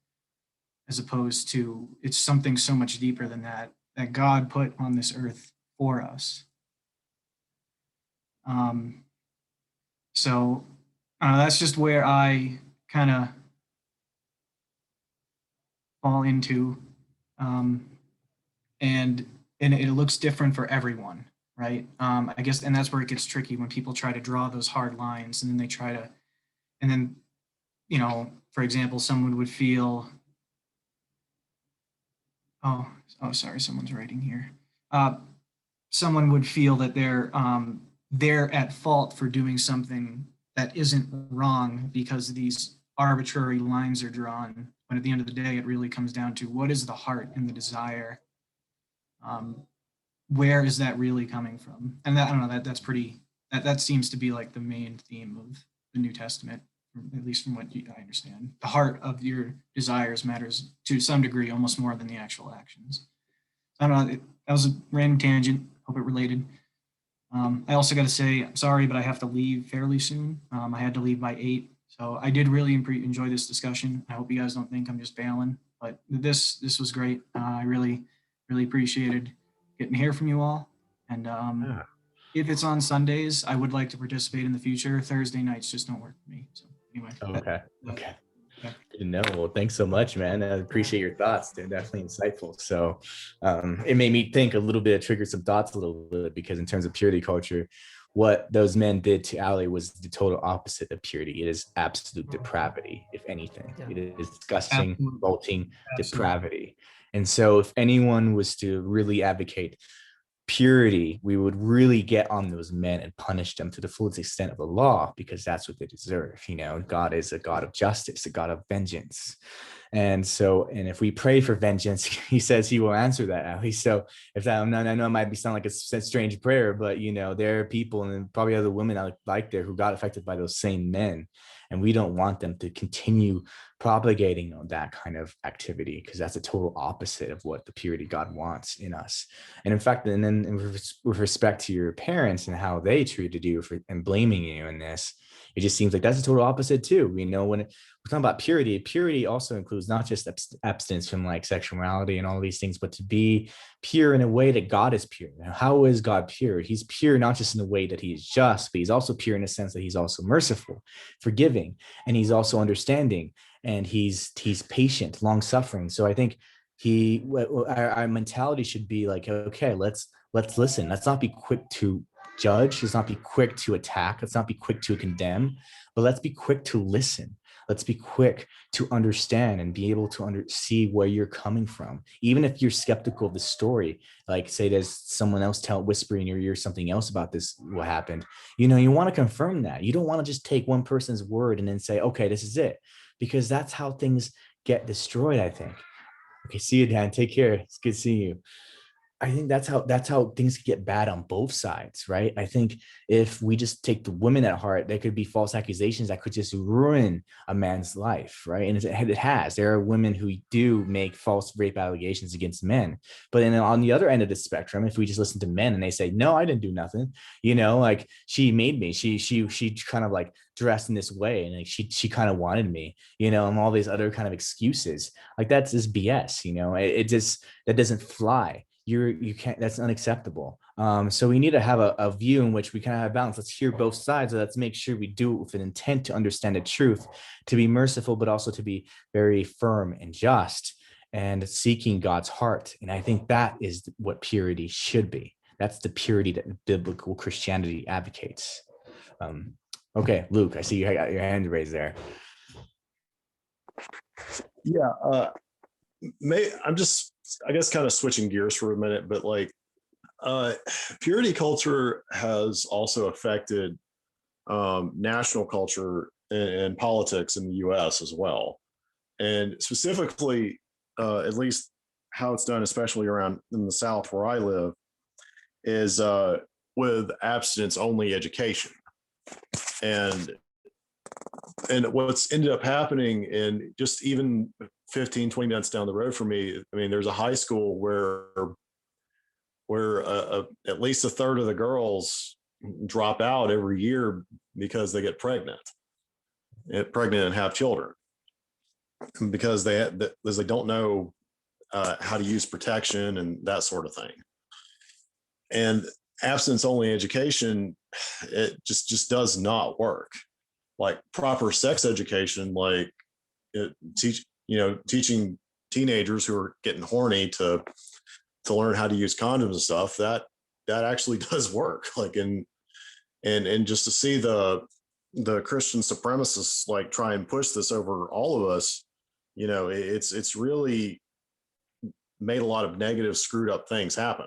as opposed to it's something so much deeper than that God put on this earth for us. So that's just where I kind of fall into, and it looks different for everyone, right? I guess, and that's where it gets tricky when people try to draw those hard lines, and then they try to, and then, you know, for example, someone would feel, oh, sorry, someone's writing here. Someone would feel that they're at fault for doing something that isn't wrong because these arbitrary lines are drawn. But at the end of the day, it really comes down to what is the heart and the desire. Where is that really coming from? And that, I don't know, that's pretty, that seems to be like the main theme of the New Testament, at least from what I understand. The heart of your desires matters to some degree, almost more than the actual actions. I don't know, that was a random tangent, hope it related. I also got to say, I'm sorry, but I have to leave fairly soon. I had to leave by 8. So I did really enjoy this discussion. I hope you guys don't think I'm just bailing, but this was great. I really appreciated getting to hear from you all. And if it's on Sundays, I would like to participate in the future. Thursday nights just don't work for me. So anyway. Okay. Yeah. Good to know. Well, thanks so much, man. I appreciate your thoughts. They're definitely insightful. So it made me think a little bit, triggered some thoughts a little bit, because in terms of purity culture, what those men did to Ali was the total opposite of purity. It is absolute depravity, if anything. Yeah. It is disgusting, Absolutely. revolting Absolutely. depravity. And so if anyone was to really advocate purity, we would really get on those men and punish them to the fullest extent of the law, because that's what they deserve. You know, God is a God of justice, a God of vengeance. And so, and if we pray for vengeance, he says he will answer that, at least. So if that, I know it might sound like a strange prayer, but you know, there are people, and probably other women out like there, who got affected by those same men. And we don't want them to continue propagating that kind of activity, because that's a total opposite of what the purity God wants in us. And in fact, and then with respect to your parents and how they treated you and blaming you in this, it just seems like that's a total opposite too. You know, when we're talking about purity, purity also includes not just abstinence from like sexuality and all these things, but to be pure in a way that God is pure. Now, how is God pure? He's pure not just in the way that he is just, but he's also pure in the sense that he's also merciful, forgiving, and he's also understanding, and he's patient, long suffering. So I think our mentality should be like, okay, let's listen. Let's not be quick to judge. Let's not be quick to attack. Let's not be quick to condemn, but let's be quick to listen. Let's be quick to understand and be able to see where you're coming from. Even if you're skeptical of the story, like say there's someone else whispering in your ear something else about this, what happened, you know, you want to confirm that. You don't want to just take one person's word and then say, okay, this is it, because that's how things get destroyed, I think. Okay, see you, Dan. Take care. It's good seeing you. I think that's how things get bad on both sides, right? I think if we just take the women at heart, there could be false accusations that could just ruin a man's life, right? And it has. There are women who do make false rape allegations against men, but then on the other end of the spectrum, if we just listen to men and they say, "No, I didn't do nothing," you know, like she made me, she kind of like dressed in this way, and like she kind of wanted me, you know, and all these other kind of excuses, like that's just BS, you know. It just, that doesn't fly. You can't, that's unacceptable. So we need to have a view in which we kind of have balance. Let's hear both sides. Let's make sure we do it with an intent to understand the truth, to be merciful, but also to be very firm and just, and seeking God's heart. And I think that is what purity should be. That's the purity that biblical Christianity advocates. Okay, Luke, I see you got your hand raised there. Yeah, I'm just, I guess, kind of switching gears for a minute, but like purity culture has also affected national culture and politics in the US as well. And specifically, at least how it's done, especially around in the South where I live, is with abstinence only education. And what's ended up happening, in just even 15, 20 minutes down the road from me, I mean, there's a high school where at least a third of the girls drop out every year because they get pregnant and have children, because they don't know how to use protection and that sort of thing. And abstinence only education, it just does not work. like proper sex education, like teaching teenagers who are getting horny to learn how to use condoms and stuff, that actually does work. Like, and just to see the Christian supremacists like try and push this over all of us, it's really made a lot of negative, screwed up things happen.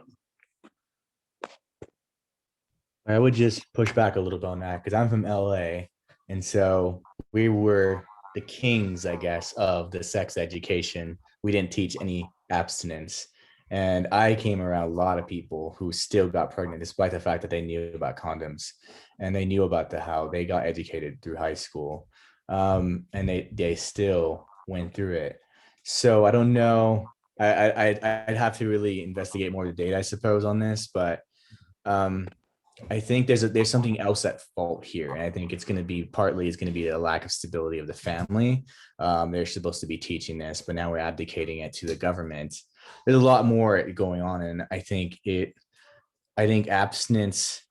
I would just push back a little bit on that because I'm from LA. And so we were the kings, I guess, of the sex education. We didn't teach any abstinence. And I came around a lot of people who still got pregnant, despite the fact that they knew about condoms and they knew about how they got educated through high school. And they still went through it. So I don't know. I'd have to really investigate more of the data, I suppose, on this, but I think there's something else at fault here, and I think it's going to be a lack of stability of the family. They're supposed to be teaching this, but now we're abdicating it to the government. There's a lot more going on, and I think abstinence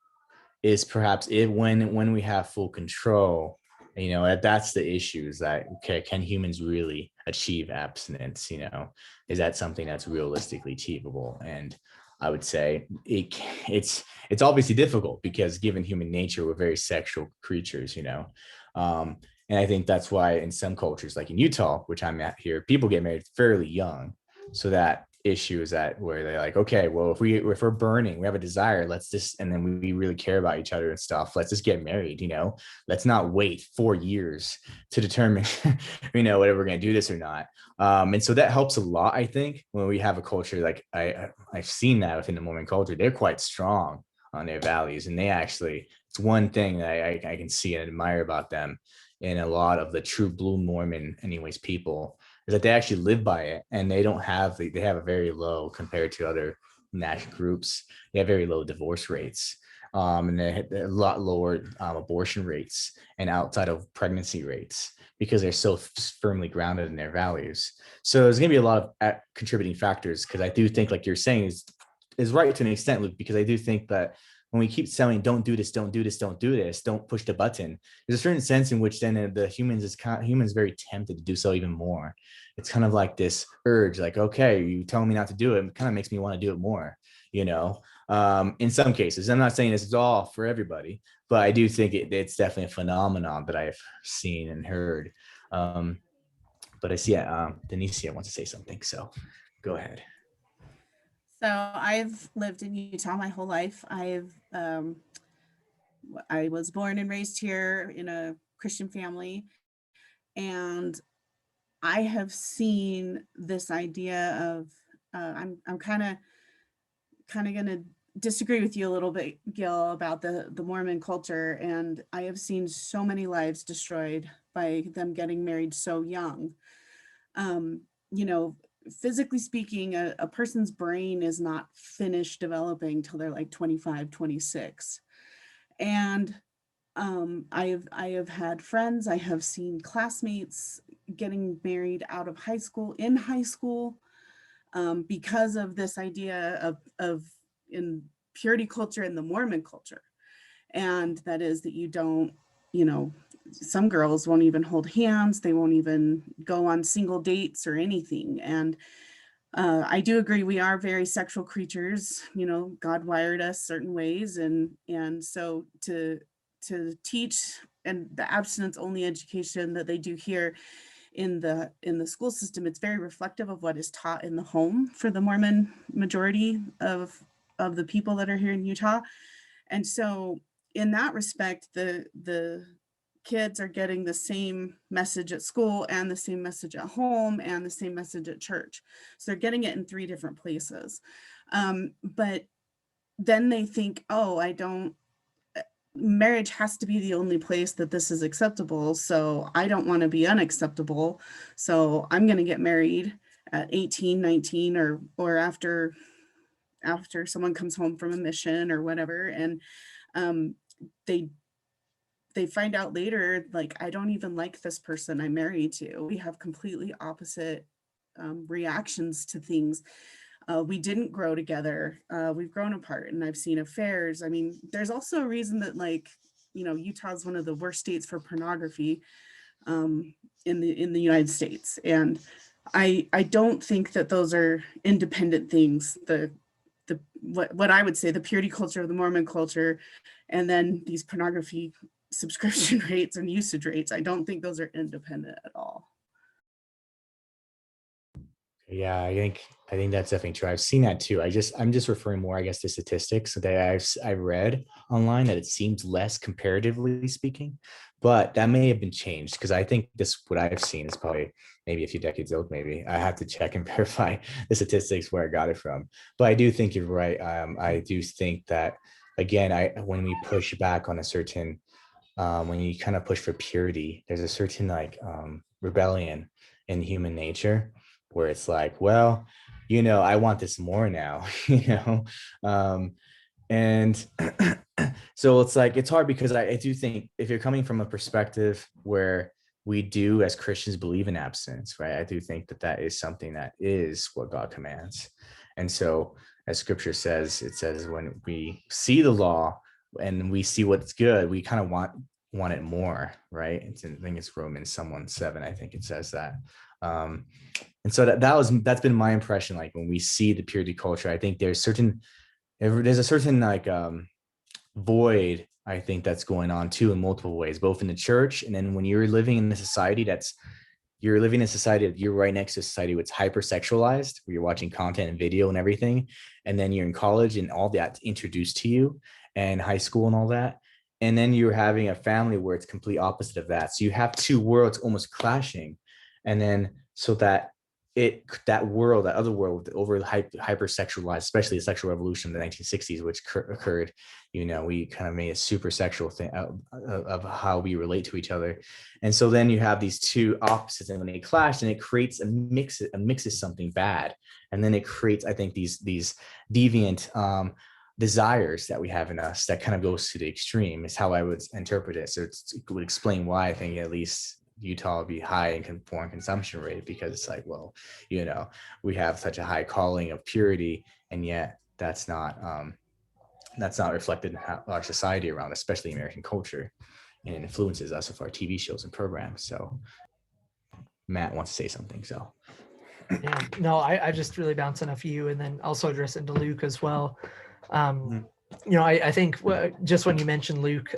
is perhaps it when we have full control. That's the issue. Is that okay? Can humans really achieve abstinence? Is that something that's realistically achievable? And I would say it's obviously difficult because given human nature, we're very sexual creatures, and I think that's why in some cultures, like in Utah, which I'm at here, people get married fairly young. So that issue is that where they're like, okay, well, if we're burning, we have a desire, let's just, and then we really care about each other and stuff, let's just get married, let's not wait 4 years to determine, whether we're going to do this or not. And so that helps a lot, I think, when we have a culture like I've seen that within the Mormon culture, they're quite strong on their values, and it's one thing that I can see and admire about them in a lot of the true blue Mormon, anyways, people, is that they actually live by it, and they have a very low, compared to other national groups, they have very low divorce rates, and they have a lot lower abortion rates and outside of pregnancy rates because they're so firmly grounded in their values. So there's going to be a lot of contributing factors, because I do think, like you're saying, is right to an extent, Luke, because I do think that when we keep selling, don't do this, don't do this, don't do this, don't push the button, there's a certain sense in which then the humans very tempted to do so even more. It's kind of like this urge, like, okay, you telling me not to do it, it kind of makes me want to do it more, in some cases. I'm not saying this is all for everybody, but I do think it's definitely a phenomenon that I've seen and heard. But I see Denicia wants to say something, so go ahead. So I've lived in Utah my whole life. I was born and raised here in a Christian family, and I have seen this idea of I'm kind of going to disagree with you a little bit, Gil, about the Mormon culture, and I have seen so many lives destroyed by them getting married so young. Physically speaking, a person's brain is not finished developing till they're like 25, 26. And I have had friends, I have seen classmates getting married out of high school, in high school, because of this idea of in purity culture and the Mormon culture. And that is that you don't, some girls won't even hold hands. They won't even go on single dates or anything. And I do agree, we are very sexual creatures. God wired us certain ways, and so to teach, and the abstinence only education that they do here in the school system, it's very reflective of what is taught in the home for the Mormon majority of the people that are here in Utah. And so in that respect, the kids are getting the same message at school and the same message at home and the same message at church. So they're getting it in 3 different places. But then they think, marriage has to be the only place that this is acceptable. So I don't want to be unacceptable. So I'm going to get married at 18, 19, or after someone comes home from a mission or whatever. And they find out later, like, I don't even like this person I'm married to. We have completely opposite reactions to things. We didn't grow together. We've grown apart, and I've seen affairs. I mean, there's also a reason that, like, Utah is one of the worst states for pornography in the United States. And I don't think that those are independent things. What I would say, the purity culture of the Mormon culture, and then these pornography subscription rates and usage rates, I don't think those are independent at all. Yeah, I think that's definitely true. I've seen that too. I'm just referring more, I guess, to statistics that I've read online, that it seems less comparatively speaking, but that may have been changed, because I think what I've seen is probably maybe a few decades old. Maybe I have to check and verify the statistics where I got it from. But I do think you're right. I do think that, again, when we push back on a certain when you kind of push for purity, there's a certain rebellion in human nature, where it's like, well, I want this more now, and so it's like, it's hard, because I do think if you're coming from a perspective where we do as Christians believe in abstinence, right? I do think that is something that is what God commands. And so, as scripture says, it says when we see the law and we see what's good, we kind of want it more, right? I think it's Romans 7, I think it says that. And so that's been my impression. Like, when we see the purity culture, I think there's a certain void, I think, that's going on too, in multiple ways, both in the church, and then when you're living in a society that you're right next to a society that's hypersexualized, where you're watching content and video and everything, and then you're in college and all that's introduced to you, and high school and all that, and then you're having a family where it's complete opposite of that. So you have two worlds almost clashing, and then so that other world, over hypersexualized, especially the sexual revolution of the 1960s, which occurred, we kind of made a super sexual thing of how we relate to each other. And so then you have these two opposites, and when they clash, and it creates a mix of something bad. And then it creates, I think, these deviant desires that we have in us that kind of goes to the extreme, is how I would interpret it. So it would explain why I think at least Utah would be high in porn consumption rate, because it's like, well, we have such a high calling of purity, and yet that's not reflected in our society around, especially American culture, and it influences us with our TV shows and programs. So Matt wants to say something. So yeah, no, I just really bouncing off you, and then also address into Luke as well. I think just when you mentioned Luke,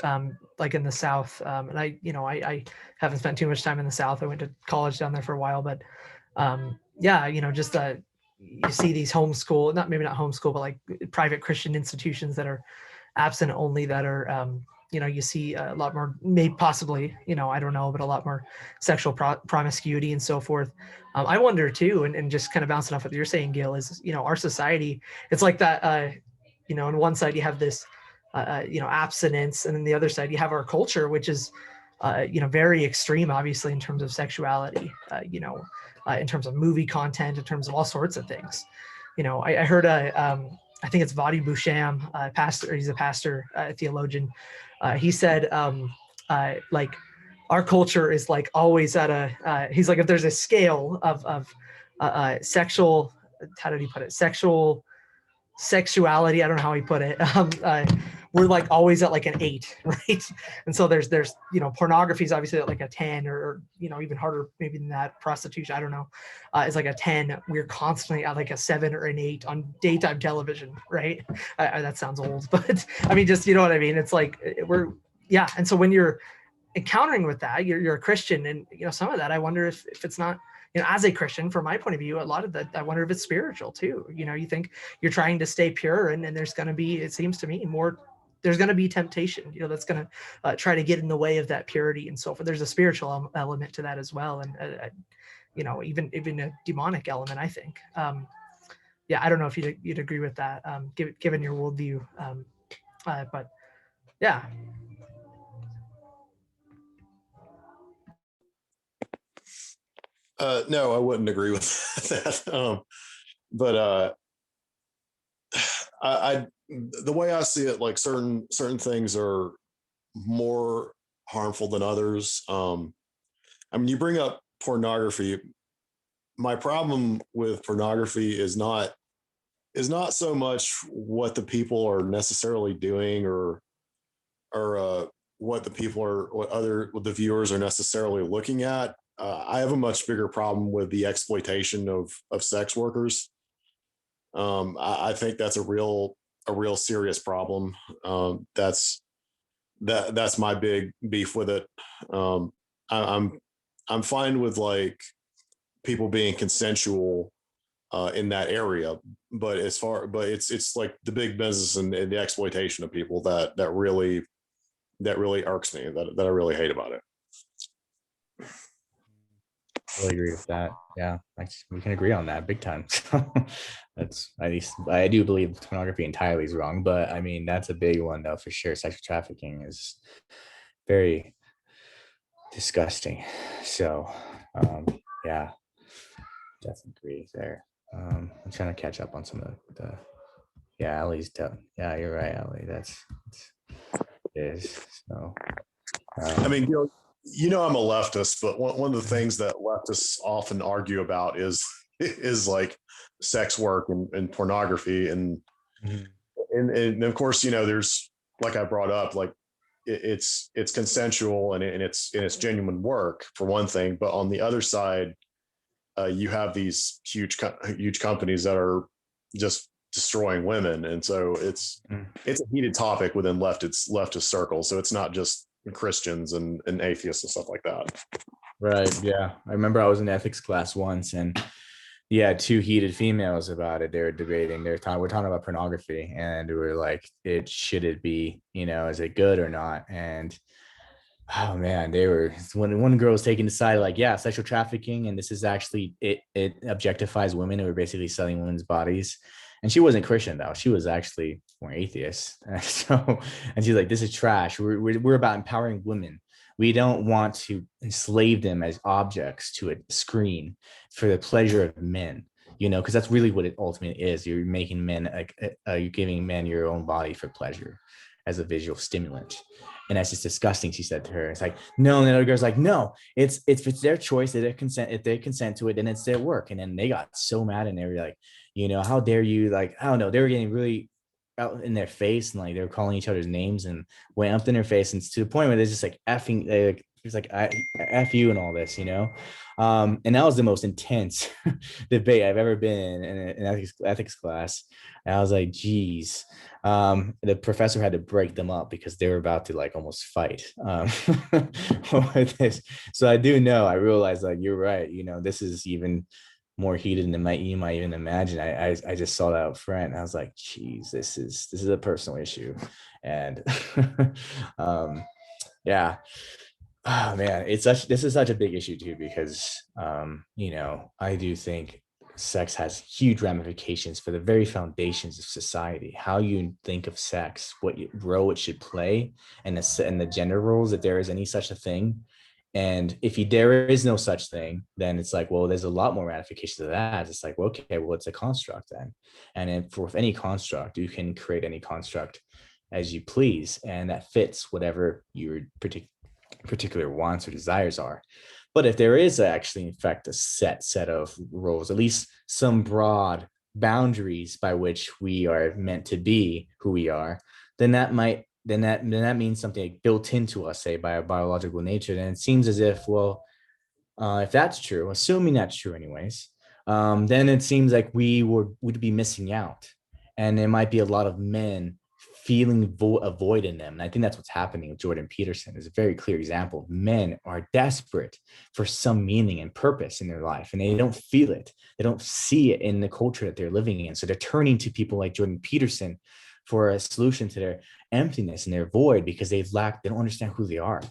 like in the South, and I haven't spent too much time in the South. I went to college down there for a while, but just you see these maybe not homeschool, but like private Christian institutions that are abstinent only, that are, you see a lot more, maybe possibly, I don't know, but a lot more sexual promiscuity and so forth. I wonder too, and just kind of bouncing off what you're saying, Gil, is, our society, it's like that, on one side you have this, abstinence, and then the other side you have our culture, which is, very extreme, obviously, in terms of sexuality, in terms of movie content, in terms of all sorts of things. I heard I think it's Vadi Boucham, pastor. He's a pastor, theologian. He said, like, our culture is like always at he's like, if there's a scale of sexual, how did he put it? Sexuality, I don't know how he put it. We're like always at like an 8, right? And so there's pornography is obviously at like a 10, or even harder maybe than that. Prostitution, I don't know, is like a 10. We're constantly at like a 7 or an 8 on daytime television, right? That sounds old, but I mean, just what I mean. It's like and so when you're encountering with that, you're a Christian, and some of that, I wonder if it's not, as a Christian, from my point of view, a lot of that, I wonder if it's spiritual too. You think you're trying to stay pure, and there's going to be, it seems to me, there's going to be temptation, that's going to try to get in the way of that purity and so forth. There's a spiritual element to that as well. And, even a demonic element, I think. I don't know if you'd agree with that, given your worldview. But yeah. No, I wouldn't agree with that. But the way I see it, like certain things are more harmful than others. I mean, you bring up pornography. My problem with pornography is not so much what the people are necessarily doing or what the people are, what the viewers are necessarily looking at. I have a much bigger problem with the exploitation of sex workers. I think that's a real serious problem. That's my big beef with it. I'm fine with like people being consensual in that area, but it's like the big business and the exploitation of people that really irks me, that I really hate about it. Really agree with that. Yeah, we can agree on that big time. That's, at least I do believe pornography entirely is wrong, but I mean that's a big one though for sure. Sexual trafficking is very disgusting. So yeah, definitely agree there. I'm trying to catch up on some of the yeah, Ellie's done. Yeah, you're right, Ellie. That's it is. So I mean, I'm a leftist, but one of the things that leftists often argue about is like sex work and pornography, and of course, there's, like I brought up, like it's consensual and it's genuine work for one thing, but on the other side, you have these huge companies that are just destroying women, and so it's a heated topic within leftist circles. So it's not just Christians and atheists and stuff like that. Right. Yeah. I remember I was in ethics class once, and yeah, two heated females about it. They were debating. We're talking about pornography, and we were like, should it be, is it good or not? And oh man, they were, when one girl was taking the side, like, yeah, sexual trafficking, and this is actually it objectifies women who are basically selling women's bodies. And she wasn't Christian though; she was actually more atheist. So, and she's like, "This is trash. We're about empowering women. We don't want to enslave them as objects to a screen for the pleasure of men, because that's really what it ultimately is. You're making men you're giving men your own body for pleasure as a visual stimulant." And that's just disgusting, she said to her. It's like, no. And the other girl's like, no, it's their choice. If they consent to it, then it's their work. And then they got so mad, and they were like, how dare you? Like, I don't know. They were getting really out in their face, and like they were calling each other's names and went up in their face, and to the point where they're just like effing. It's like I F you and all this, and that was the most intense debate I've ever been in an ethics class. And I was like, geez. The professor had to break them up because they were about to like almost fight with this. So I realized, like, you're right. This is even more heated than you might even imagine. I just saw that up front, and I was like, geez, this is a personal issue. And yeah. Oh man, this is such a big issue too, because I do think sex has huge ramifications for the very foundations of society. How you think of sex, what role it should play, and the gender roles, if there is any such a thing. And if there is no such thing, then it's like, well, there's a lot more ramifications of that. It's like, well, okay, well, it's a construct then. And with any construct, you can create any construct as you please, and that fits whatever your particular wants or desires are. But if there is actually, in fact, a set of roles, at least some broad boundaries by which we are meant to be who we are, then that means something built into us, say, by our biological nature. Then it seems as if, well, if that's true, assuming that's true anyways, then it seems like we would be missing out, and there might be a lot of men feeling a void in them. And I think that's what's happening with Jordan Peterson. Is a very clear example. Men are desperate for some meaning and purpose in their life, and they don't feel it. They don't see it in the culture that they're living in. So they're turning to people like Jordan Peterson for a solution to their emptiness and their void, because they don't understand who they are.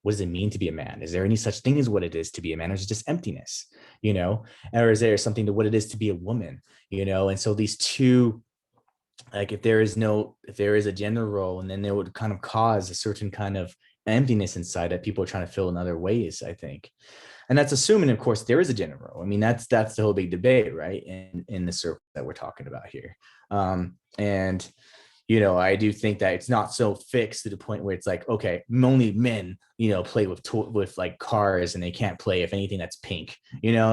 What does it mean to be a man? Is there any such thing as what it is to be a man, or is it just emptiness, or is there something to what it is to be a woman, And so these two, like, if there is a gender role, and then it would kind of cause a certain kind of emptiness inside that people are trying to fill in other ways, I think. And that's assuming, of course, there is a gender role. I mean, that's the whole big debate, right? In the circle that we're talking about here. And I do think that it's not so fixed to the point where it's like, okay, only men, play with like cars, and they can't play, if anything, that's pink,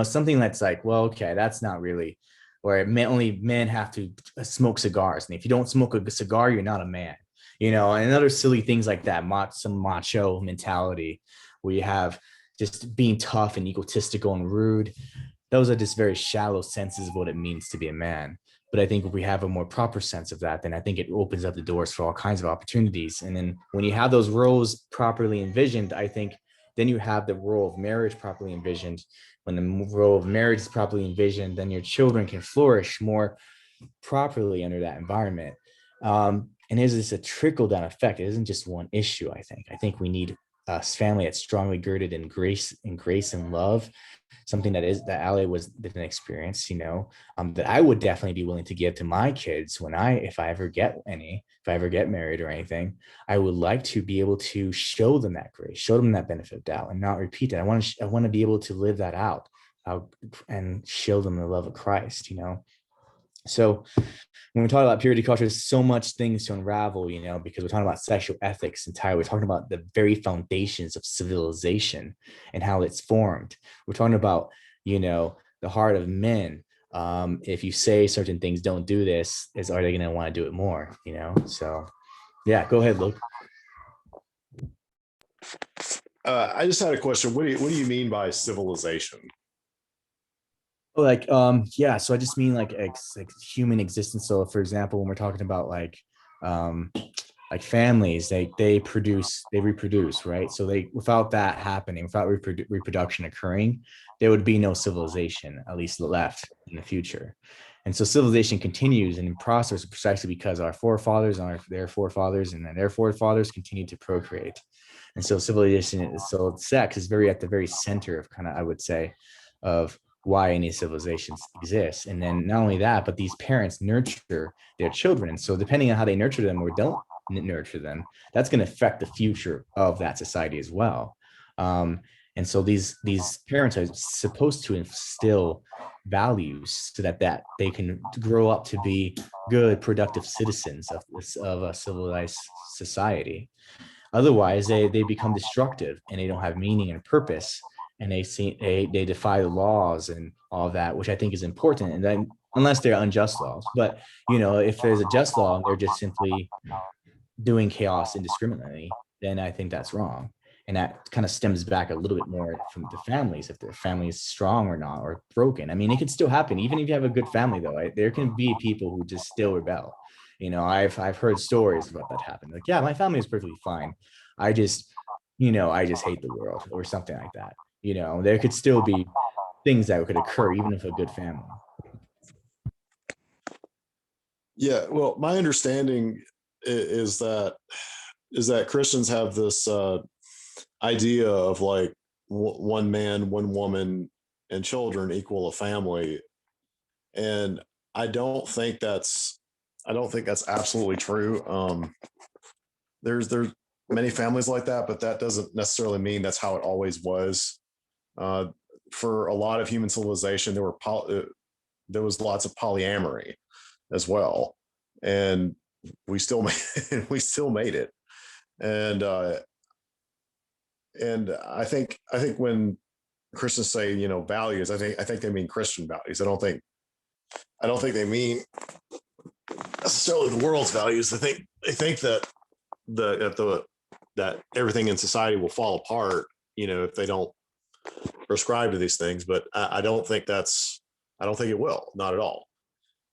something that's like, well, okay, that's not really, or only men have to smoke cigars. And if you don't smoke a cigar, you're not a man, and other silly things like that, some macho mentality where you have just being tough and egotistical and rude. Those are just very shallow senses of what it means to be a man. But I think if we have a more proper sense of that, then I think it opens up the doors for all kinds of opportunities. And then when you have those roles properly envisioned, I think then you have the role of marriage properly envisioned. When the role of marriage is properly envisioned, then your children can flourish more properly under that environment. And there's this a trickle down effect. It isn't just one issue. I think we need a family that's strongly girded in grace and love, something that Ali didn't experience, that I would definitely be willing to give to my kids if I ever get married or anything. I would like to be able to show them that grace, show them that benefit of doubt, and not repeat that. I want to be able to live that out and show them the love of Christ, So when we talk about purity culture, there's so much things to unravel, because we're talking about sexual ethics entirely. We're talking about the very foundations of civilization and how it's formed. We're talking about, the heart of men. If you say certain things, don't do this, are they going to want to do it more? So yeah, go ahead, Luke. I just had a question. What do you mean by civilization? So I just mean like human existence. So for example, when we're talking about like families, they reproduce, right? So without that happening, without reproduction occurring, there would be no civilization, at least left in the future. And so civilization continues and prospers precisely because our forefathers and their forefathers and then their forefathers continue to procreate. And so sex is at the very center of I would say, of why any civilizations exist. And then not only that, but these parents nurture their children. And so depending on how they nurture them or don't nurture them, that's going to affect the future of that society as well. And so these parents are supposed to instill values so that they can grow up to be good, productive citizens of a civilized society. Otherwise, they become destructive and they don't have meaning and purpose. And they defy the laws and all of that, which I think is important. And then unless they're unjust laws, but if there's a just law and they're just simply doing chaos indiscriminately, then I think that's wrong. And that kind of stems back a little bit more from the families, if the family is strong or not, or broken. I mean, it could still happen. Even if you have a good family, though, there can be people who just still rebel. I've heard stories about that happen. Like, yeah, my family is perfectly fine. I just hate the world or something like that. There could still be things that could occur even if a good family. Yeah, well, my understanding is that Christians have this idea of like one man, one woman, and children equal a family, and I don't think that's absolutely true. There's many families like that, but that doesn't necessarily mean that's how it always was. For a lot of human civilization, there was lots of polyamory as well, and we still made it. And I think when Christians say values, I think they mean Christian values. I don't think they mean necessarily the world's values. They think that that everything in society will fall apart, if they don't prescribe to these things. But I don't think it will, not at all.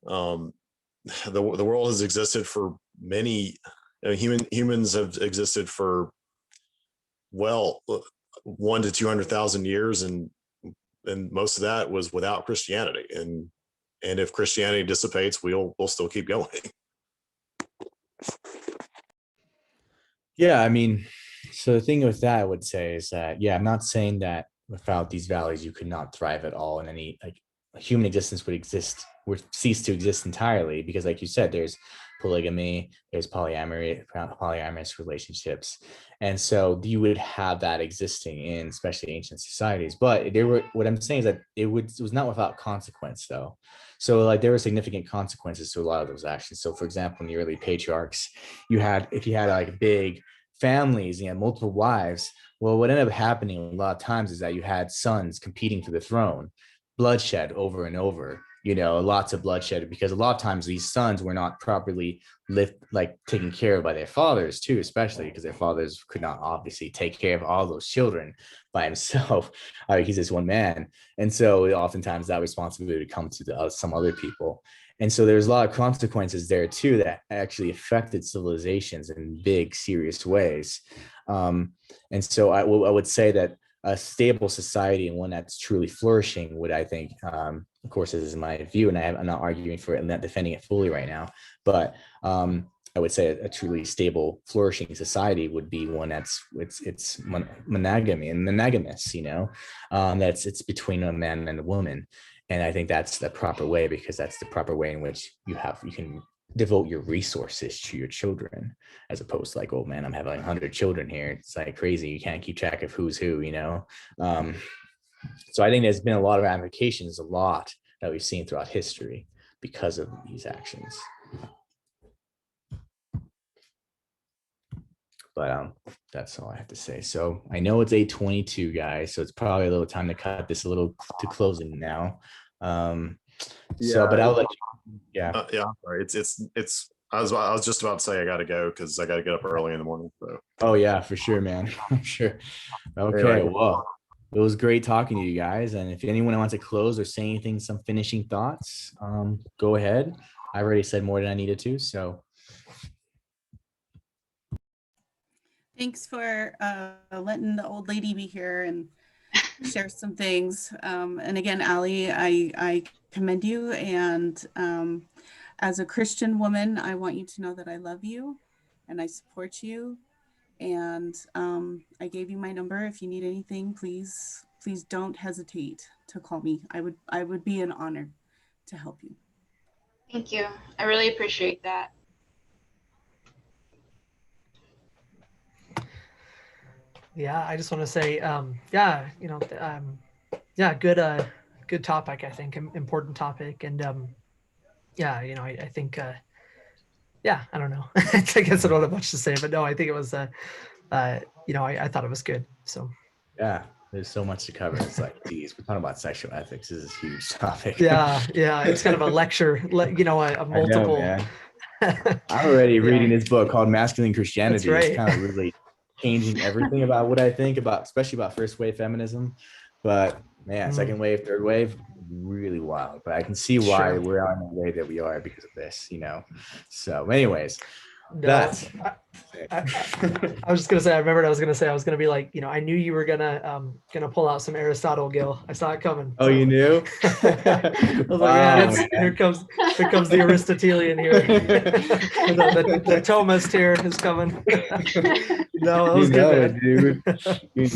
The world has existed for many, humans have existed for 1 to 200,000 years, and most of that was without Christianity. And if Christianity dissipates, we'll still keep going. Yeah, I mean, so the thing with that I would say is that, yeah, I'm not saying that without these values you could not thrive at all, and any human existence would cease to exist entirely, because like you said, there's polygamy, there's polyamorous relationships, and so you would have that existing in especially ancient societies. But what I'm saying is that it was not without consequence, though. So there were significant consequences to a lot of those actions. So for example, in the early patriarchs, if you had big families, multiple wives, well, what ended up happening a lot of times is that you had sons competing for the throne, bloodshed over and over, lots of bloodshed, because a lot of times these sons were not properly taken care of by their fathers too, especially because their fathers could not obviously take care of all those children by himself. He's just one man. And so oftentimes that responsibility would come to some other people. And so there's a lot of consequences there too that actually affected civilizations in big, serious ways. And so I would say that a stable society and one that's truly flourishing would, I think, of course, this is my view, and I'm not arguing for it and not defending it fully right now, but I would say a truly stable, flourishing society would be one that's it's monogamy and monogamous, that's it's between a man and a woman. And I think that's the proper way, because that's the proper way in which you can devote your resources to your children, as opposed to like, oh man, I'm having 100 children here. It's like crazy. You can't keep track of who's who, So I think there's been a lot of ramifications, a lot that we've seen throughout history because of these actions. But that's all I have to say. So I know it's 8:22, guys, so it's probably a little time to cut this a little to closing now. But I'll let you. Yeah. Sorry. It's. I was just about to say I got to go because I got to get up early in the morning. So. Oh yeah, for sure, man. I'm sure. Okay. Well, it was great talking to you guys. And if anyone wants to close or say anything, some finishing thoughts, go ahead. I already said more than I needed to. So. Thanks for letting the old lady be here and share some things. And again, Ali, I commend you. And as a Christian woman, I want you to know that I love you and I support you. And I gave you my number. If you need anything, please don't hesitate to call me. I would be an honor to help you. Thank you. I really appreciate that. Yeah, I just want to say, good topic, I think, important topic. And I think, I don't know. I guess I don't have much to say, but no, I think it was, I thought it was good. So. Yeah, there's so much to cover. It's like, geez, we're talking about sexual ethics. This is a huge topic. Yeah, it's kind of a lecture, a multiple. I know, I'm already reading this book called Masculine Christianity. That's right. It's kind of really changing everything about what I think about, especially about first wave feminism. But man, second wave, third wave, really wild. But I can see why we're on the way that we are because of this, So anyways, that's I was just gonna say, I remembered I was gonna be like, I knew you were gonna pull out some Aristotle, Gil. I saw it coming. Oh, you knew? I was like, here comes the Aristotelian here. the Thomist here is coming. No, that was good, dude.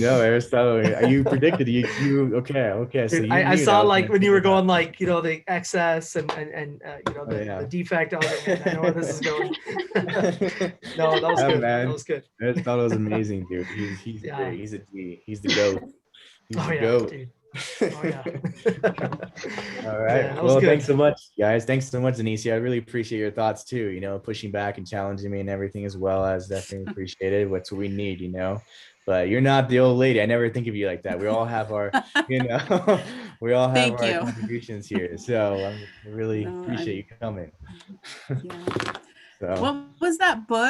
Aristotle. You predicted you okay. So dude, I saw when you were going the excess and the defect. I was like, man, I know where this is going. No, that was good. Man. That was good. Aristotle is amazing, dude. He's great. He's a G. He's the GOAT. He's the GOAT. Dude. Oh yeah. All right. Well, thanks so much, guys. Thanks so much, Denise. I really appreciate your thoughts too. Pushing back and challenging me and everything as well. As definitely appreciated. What's what we need, But you're not the old lady. I never think of you like that. We all have our, we all have our contributions here. So I really appreciate you coming. Yeah. So. What was that book?